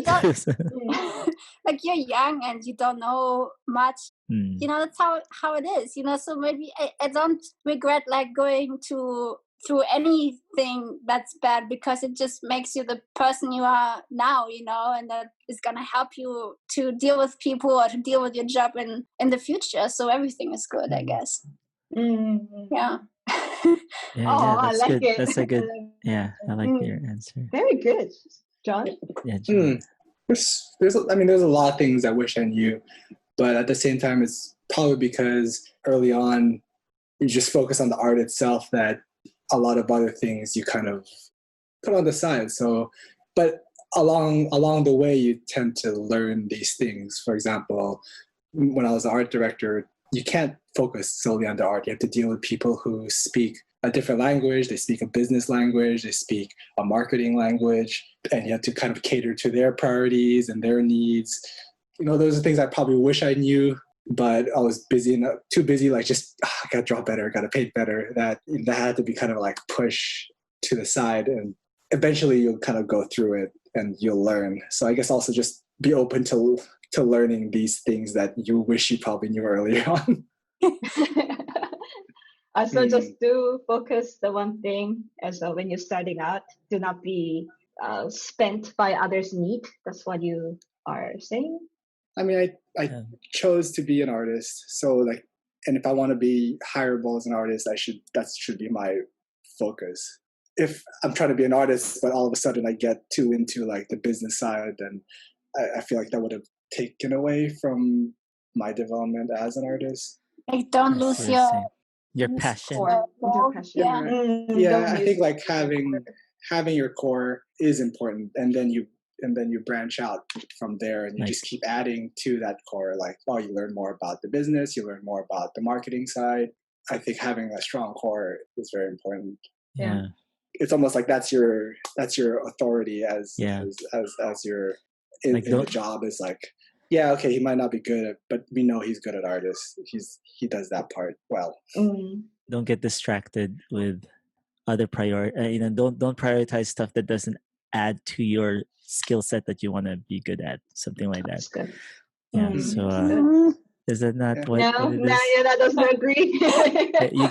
like you're young and you don't know much. That's how it is. So maybe I don't regret like going to through anything that's bad, because it just makes you the person you are now, and that is going to help you to deal with people or to deal with your job in the future. So everything is good, I guess. Yeah. I That's like good. it. That's a good. I I like your answer. Very good, John. Yeah, John. There's a lot of things I wish I knew, but at the same time, it's probably because early on you just focus on the art itself that a lot of other things you kind of put on the side. So, but along the way, you tend to learn these things. For example, when I was an art director, you can't focus solely on the art. You have to deal with people who speak a different language. They speak a business language. They speak a marketing language, and you have to kind of cater to their priorities and their needs. Those are things I probably wish I knew, but I was too busy, like just I gotta draw better, gotta paint better. That had to be kind of like pushed to the side, and eventually you'll kind of go through it and you'll learn. So I guess also just be open to learning these things that you wish you probably knew earlier on. So just do focus the one thing. As when you're starting out, do not be spent by others' need. That's what you are saying. I mean, I chose to be an artist, so and if I want to be hireable as an artist, that should be my focus. If I'm trying to be an artist, but all of a sudden I get too into like the business side, then I feel like that would have taken away from my development as an artist. Like, don't lose your passion. Yeah, I think like having your core is important, and then you branch out from there, and you just keep adding to that core. Like, you learn more about the business, you learn more about the marketing side. I think having a strong core is very important. Yeah. It's almost like that's your authority as your in the job is like, okay, he might not be good at, but we know he's good at artists. He does that part well. Don't get distracted with other don't prioritize stuff that doesn't add to your skill set that you want to be good at, something like that. Good. Yeah. So is that not what it is? That doesn't agree. You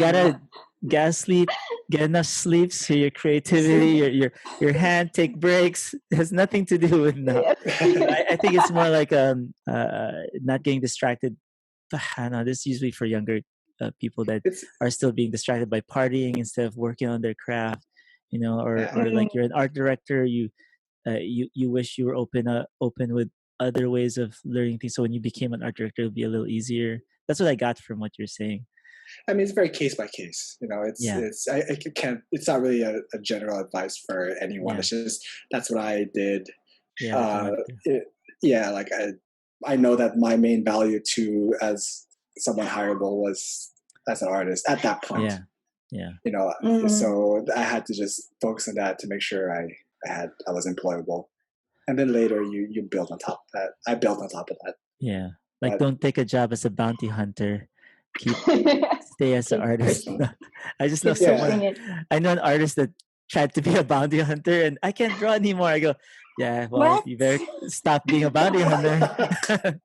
gotta sleep, get enough sleep, so your creativity, your hand take breaks. It has nothing to do with now. I think it's more like not getting distracted. I know this is usually for younger people that are still being distracted by partying instead of working on their craft. Or like you're an art director, you wish you were open with other ways of learning things. So when you became an art director, it'll be a little easier. That's what I got from what you're saying. I mean, it's very case by case. I can't. It's not really a general advice for anyone. Yeah. It's just that's what I did. Yeah. Like I know that my main value as someone hireable was as an artist at that point. Yeah. So I had to just focus on that to make sure I was employable, and then later you build on top of that. I built on top of that. Yeah, don't take a job as a bounty hunter. Stay as an artist. I just know someone. I know an artist that tried to be a bounty hunter, and I can't draw anymore. I go, yeah, well, you better stop being a bounty hunter.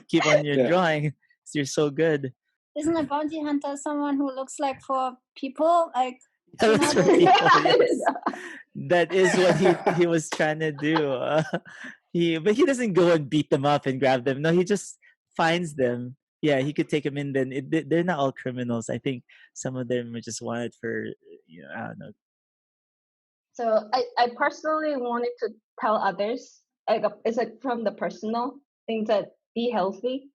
Keep on your drawing. You're so good. Isn't a bounty hunter someone who looks like for people? Like, looks for people, yes. That is what he was trying to do. But he doesn't go and beat them up and grab them. No, he just finds them. Yeah, he could take them in. Then they're not all criminals. I think some of them are just wanted for, I don't know. So I personally wanted to tell others, it's like from the personal things, that be healthy,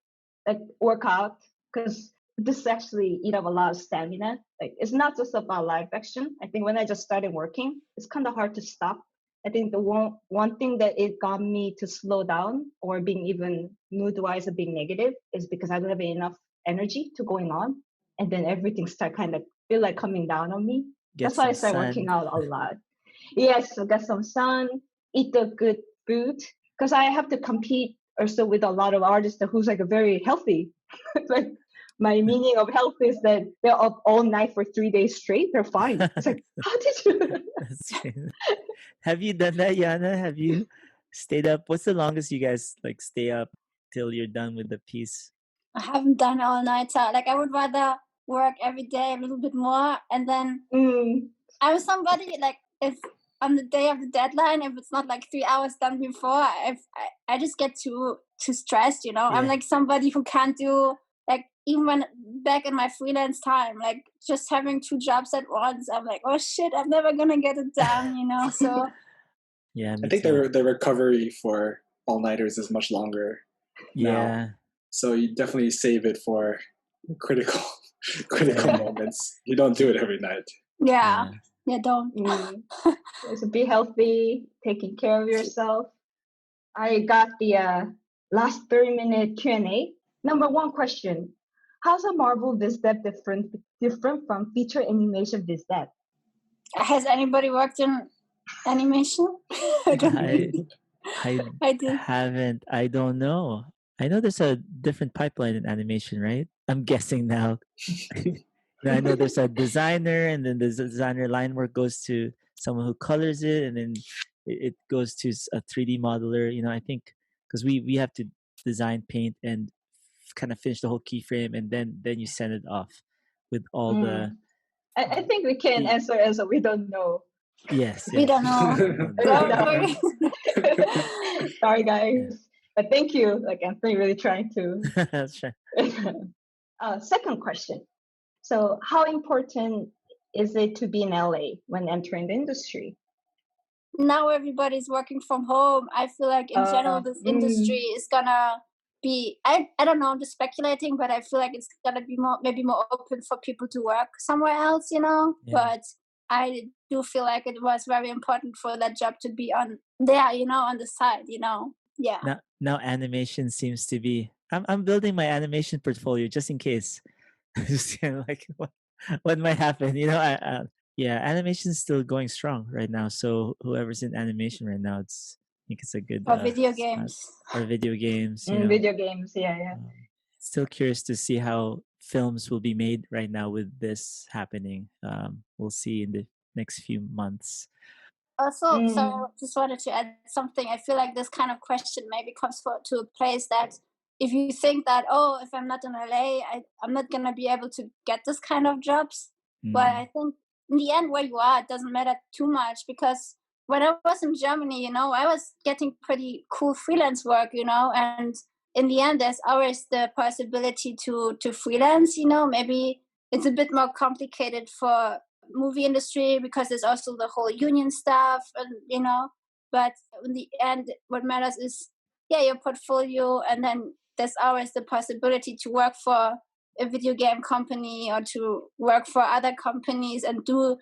like work out, because this actually eat up a lot of stamina. Like, it's not just about live action. I think when I just started working, it's kind of hard to stop. I think the one thing that it got me to slow down or being even mood-wise or being negative is because I don't have enough energy to going on, and then everything start kind of feel like coming down on me. That's why I started working out a lot. Yes, so get some sun, eat the good food, because I have to compete also with a lot of artists who's like a very healthy. Like, my meaning of health is that they're up all night for 3 days straight. They're fine. It's like, how did you? Have you done that, Yana? Have you stayed up? What's the longest you guys stay up till you're done with the piece? I haven't done all night. Like, I would rather work every day a little bit more, and then I'm somebody like if on the day of the deadline, if it's not like 3 hours done before, I just get too stressed. You know, I'm Yeah. like somebody who can't do like even when back in my freelance time, like just having 2 jobs at once. I'm like, oh shit, I'm never gonna get it done. You know, so Yeah, I me think too. the recovery for all-nighters is much longer now. Yeah. So you definitely save it for critical critical Yeah. moments. You don't do it every night. yeah, Yeah. don't. So be healthy, taking care of yourself. I got the last 30-minute Q&A. Number one question: how's a Marvel VizDev different from feature animation VizDev? Has anybody worked in animation? I don't I know. I I did. haven't. I don't know. I know there's a different pipeline in animation, right? I'm guessing now. Now I know there's a designer, and then the designer line work goes to someone who colors it, and then it goes to a 3D modeler. You know, I think because we have to design, paint, and kind of finish the whole keyframe, and then you send it off with all the I think we can the answer as a we don't know. yes, We yes. don't know. We don't know. Sorry. Sorry, guys. But thank you. Like Anthony really trying to. That's right. Second question. So how important is it to be in LA when entering the industry? Now everybody's working from home. I feel like in general this industry is gonna be I don't know, I'm just speculating, but I feel like it's gonna be maybe more open for people to work somewhere else, you know. Yeah. But I do feel like it was very important for that job to be on there, you know, on the side, you know. Yeah. Now animation seems to be. I'm building my animation portfolio just in case. Just kind of like what might happen, you know. Yeah, animation's still going strong right now. So whoever's in animation right now, I think it's a good For video spot. games. Or video games, you know. Video games, yeah. Still curious to see how films will be made right now with this happening. We'll see in the next few months. Also, so just wanted to add something. I feel like this kind of question maybe comes to a place that if you think that, oh, if I'm not in LA, I'm not going to be able to get this kind of jobs. But I think in the end, where you are, it doesn't matter too much because when I was in Germany, you know, I was getting pretty cool freelance work, you know, and in the end, there's always the possibility to freelance, you know, maybe it's a bit more complicated for movie industry because there's also the whole union stuff and you know, but in the end what matters is your portfolio, and then there's always the possibility to work for a video game company or to work for other companies and do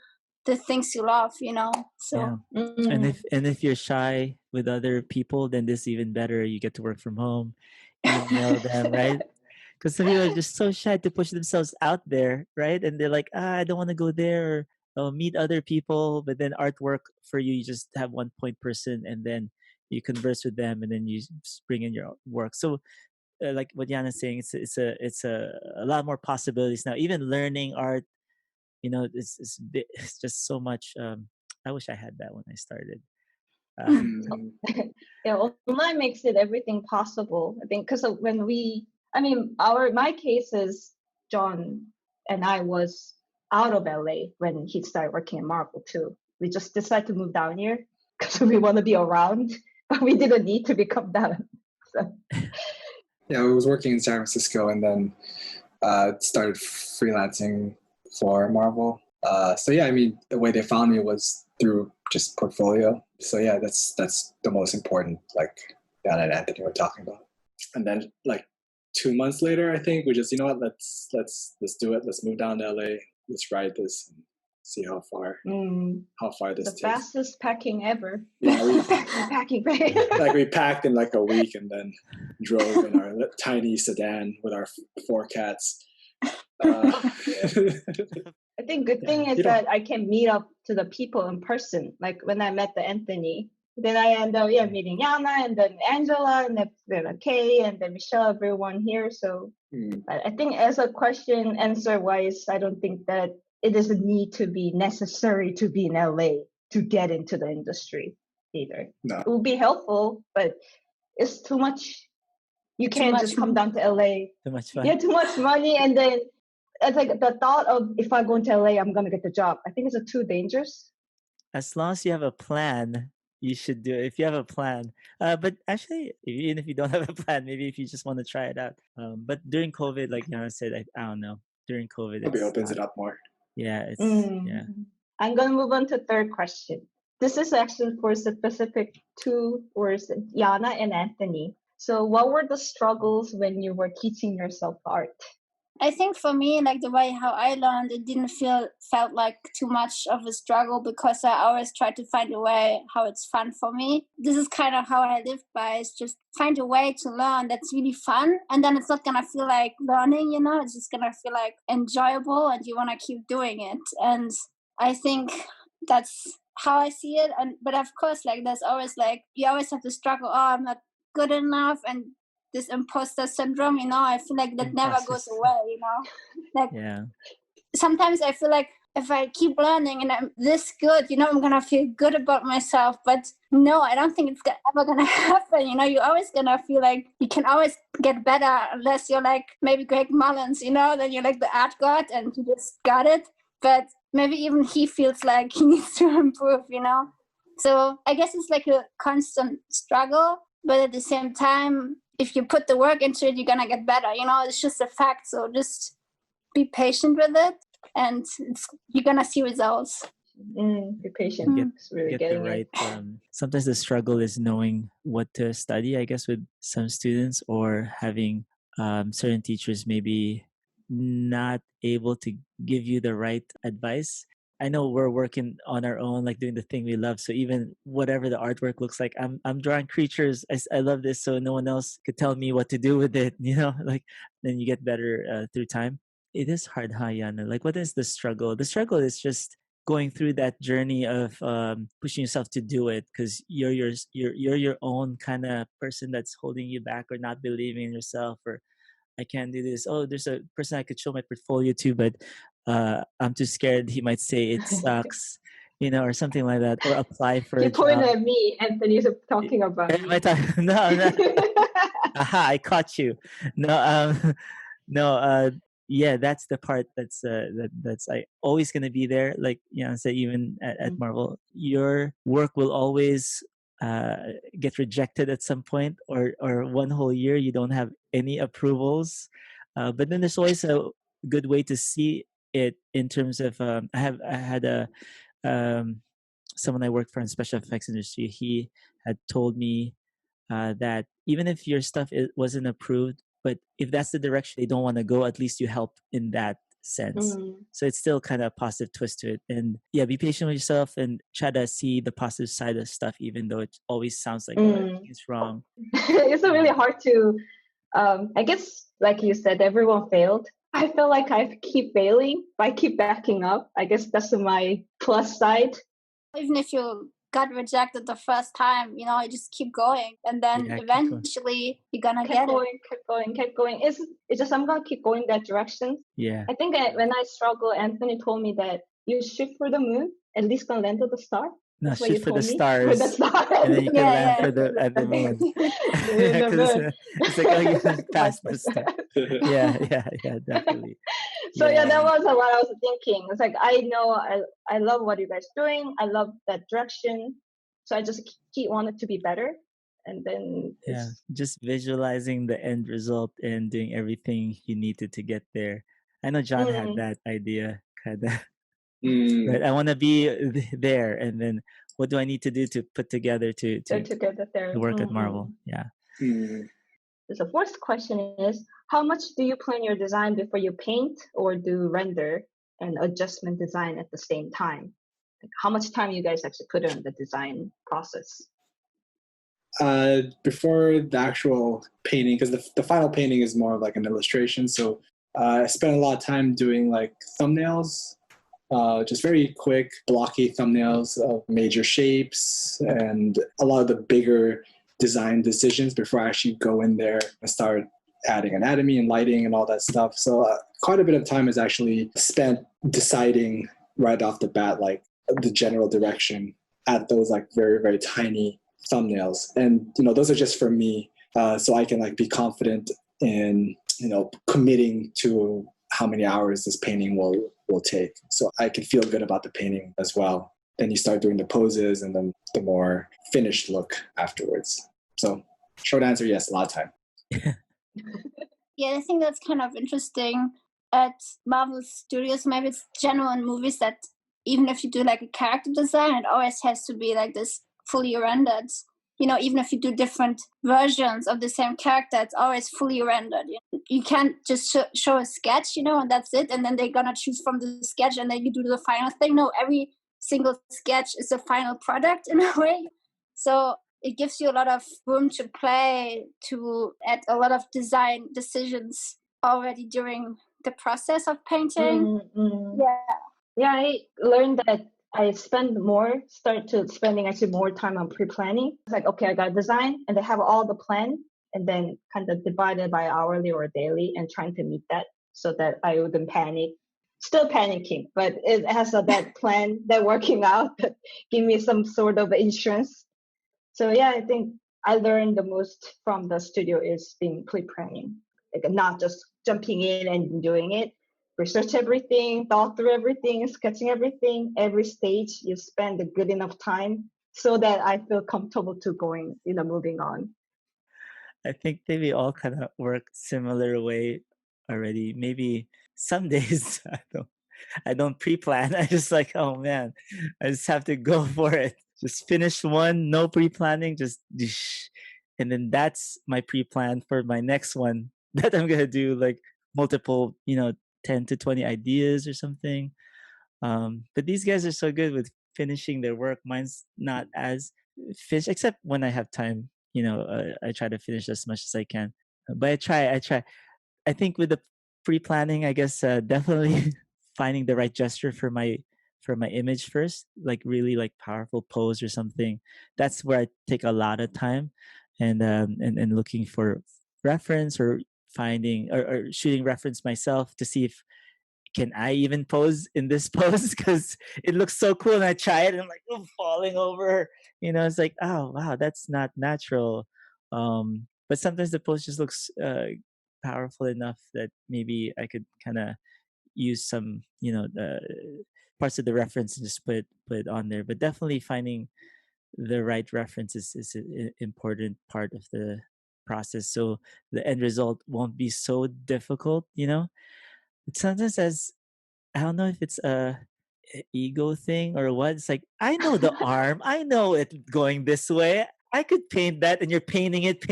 the things you love, you know. So and if you're shy with other people, then this is even better. You get to work from home, email them, right? Because some people are just so shy to push themselves out there, right? And they're like, I don't want to go there or meet other people. But then artwork for you, you just have one point person, and then you converse with them, and then you just bring in your work. So, like what Yana's saying, it's a lot more possibilities now. Even learning art, you know, it's just so much. I wish I had that when I started. Online makes it everything possible. I think because when my case is John and I was out of LA when he started working in Marvel too. We just decided to move down here because we want to be around, but we didn't need to become down. So. Yeah, I was working in San Francisco and then started freelancing for Marvel. So yeah, I mean, the way they found me was through just portfolio. So yeah, that's the most important, like Jan and Anthony were talking about. And then like 2 months later, I think we just, you know what, let's do it. Let's move down to LA. Let's ride this and see how far this takes. The fastest packing ever. Yeah, we packed in like a week and then drove in our tiny sedan with our 4 cats. I think good thing is that I can meet up to the people in person. Like when I met the Anthony, then I end up meeting Yana and then Angela and then Kay and then Michelle, everyone here. So I think as a question answer wise, I don't think that it doesn't need to be necessary to be in LA to get into the industry either. No. It will be helpful, but it's too much. You can't just come down to LA. Too much fun. Yeah, too much money and then it's like the thought of if I go into LA, I'm gonna get the job. I think it's too dangerous. As long as you have a plan, you should do it. If you have a plan, but actually, even if you don't have a plan, maybe if you just want to try it out. But during COVID, like Yana said, I don't know. During COVID, Probably it's opens it up more. yeah, it's yeah. I'm gonna move on to third question. This is actually for specific two words, Yana and Anthony. So, what were the struggles when you were teaching yourself art? I think for me, like the way how I learned, it didn't felt like too much of a struggle because I always try to find a way how it's fun for me. This is kind of how I live by, is just find a way to learn that's really fun, and then it's not gonna feel like learning, you know, it's just gonna feel like enjoyable and you wanna keep doing it. And I think that's how I see it. And but of course, like there's always like you always have to struggle, oh, I'm not good enough, and this imposter syndrome, you know, I feel like that never goes away, you know. Like Yeah. sometimes I feel like if I keep learning and I'm this good, you know, I'm gonna feel good about myself. But no, I don't think it's ever gonna happen. You know, you're always gonna feel like you can always get better unless you're like maybe Greg Mullins, you know, then you're like the art god and you just got it. But maybe even he feels like he needs to improve, you know. So I guess it's like a constant struggle, but at the same time, if you put the work into it, you're gonna get better. You know, it's just a fact. So just be patient with it, and you're gonna see results. Be patient. Get the right. Sometimes the struggle is knowing what to study. I guess with some students, or having certain teachers maybe not able to give you the right advice. I know we're working on our own, like doing the thing we love. So even whatever the artwork looks like, I'm drawing creatures. I love this, so no one else could tell me what to do with it. You know, like then you get better through time. It is hard, huh, Yana? Like, what is the struggle? The struggle is just going through that journey of pushing yourself to do it, because you're your own kind of person that's holding you back, or not believing in yourself, or I can't do this. Oh, there's a person I could show my portfolio to, but I'm too scared he might say it sucks, you know, or something like that, or apply for you a point job. at me, Anthony's talking about Am I talking? No, no. Aha, I caught you. No, no. Yeah, that's the part that's I always gonna be there. Like, you know, say even at Marvel, your work will always get rejected at some point, or one whole year you don't have any approvals. But then there's always a good way to see it in terms of I had a someone I worked for in special effects industry. He had told me that even if your stuff wasn't approved, but if that's the direction they don't want to go, at least you help in that sense. So it's still kind of a positive twist to it. And yeah, be patient with yourself and try to see the positive side of stuff, even though it always sounds like it's wrong. It's really hard to, I guess, like you said, everyone failed. I feel like I keep failing, but I keep backing up. I guess that's my plus side. Even if you got rejected the first time, you know, you just keep going, and then eventually you're gonna get it. Keep going. It's just I'm gonna keep going that direction. Yeah. I think when I struggle, Anthony told me that you shoot for the moon, at least gonna land to the star. No, That's shoot for the stars. For the stars. And then you can land for at the moon. It's like, oh, you passed the star. Yeah, definitely. So yeah, that was what I was thinking. It's like, I know I love what you guys doing. I love that direction. So I just keep wanting to be better. And then just visualizing the end result and doing everything you needed to get there. I know John had that idea, kind of. Right, I want to be there, and then what do I need to do to put together to work at Marvel? Yeah. The fourth question is, how much do you plan your design before you paint or do render and adjustment design at the same time? Like, how much time you guys actually put in the design process? Before the actual painting, because the final painting is more of like an illustration. So I spent a lot of time doing like thumbnails, just very quick, blocky thumbnails of major shapes and a lot of the bigger design decisions before I actually go in there and start adding anatomy and lighting and all that stuff. So quite a bit of time is actually spent deciding right off the bat, like the general direction at those like very, very tiny thumbnails. And, you know, those are just for me, so I can like be confident in, you know, committing to how many hours this painting will take. So I can feel good about the painting as well. Then you start doing the poses and then the more finished look afterwards. So short answer, yes, a lot of time. Yeah, I think that's kind of interesting. At Marvel Studios, maybe it's general in movies that even if you do like a character design, it always has to be like this fully rendered. You know, even if you do different versions of the same character, it's always fully rendered. You can't just show a sketch, you know, and that's it. And then they're going to choose from the sketch and then you do the final thing. No, every single sketch is a final product in a way. So it gives you a lot of room to play, to add a lot of design decisions already during the process of painting. Yeah, I learned that I start spending actually more time on pre-planning. It's like, okay, I got design and they have all the plan and then kind of divided by hourly or daily and trying to meet that so that I wouldn't panic. Still panicking, but it has that plan that working out that give me some sort of insurance. So yeah, I think I learned the most from the studio is being pre-planning, like not just jumping in and doing it. Research everything, thought through everything, sketching everything. Every stage you spend a good enough time so that I feel comfortable to moving on. I think we all kind of work similar way already. Maybe some days I don't pre-plan. I just like, oh man, I just have to go for it. Just finish one, no pre-planning, just dish. And then that's my pre-plan for my next one that I'm gonna do, like multiple, 10 to 20 ideas or something. But these guys are so good with finishing their work. Mine's not as finished, except when I have time. I try to finish as much as I can. But I try. I think with the pre-planning, I guess definitely finding the right gesture for my image first, like really like powerful pose or something. That's where I take a lot of time, and looking for reference or finding or shooting reference myself to see if can I even pose in this pose because it looks so cool and I try it and I'm like, oh, falling over. It's like, oh wow, that's not natural. But sometimes the pose just looks powerful enough that maybe I could kind of use some parts of the reference and just put it on there. But definitely finding the right reference is an important part of the process, so the end result won't be so difficult. It sometimes as I don't know if it's a ego thing or what. It's like I know the arm, I know it going this way. I could paint that, and you're painting it.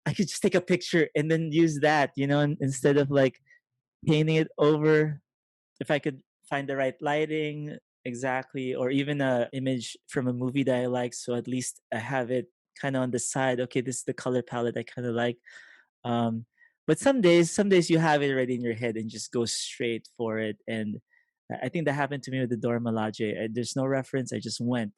I could just take a picture and then use that, instead of like painting it over. If I could find the right lighting exactly, or even a image from a movie that I like, so at least I have it kind of on the side. Okay, this is the color palette I kind of like. Um, but some days you have it already in your head and just go straight for it. And I think that happened to me with the Dora Milaje. There's no reference. I just went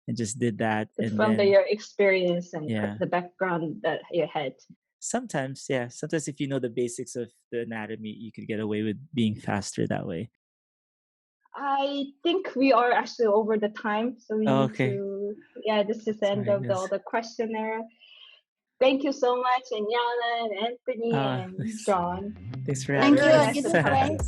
and just did that. It's and from then, your experience and Yeah. the background that you had. Sometimes, yeah. Sometimes if you know the basics of the anatomy, you could get away with being faster that way. I think we are actually over the time, so we need Okay. to. Yeah, this is the end Sorry, of yes. the questionnaire. Thank you so much, and Yana and Anthony and Thanks. John. Thanks for Thank having you. us. You did great.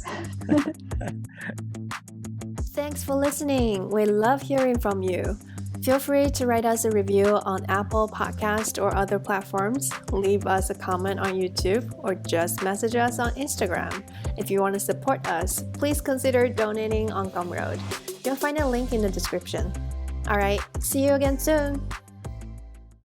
Thanks for listening. We love hearing from you. Feel free to write us a review on Apple Podcast or other platforms, leave us a comment on YouTube, or just message us on Instagram. If you want to support us, please consider donating on Gumroad. You'll find a link in the description. All right, see you again soon.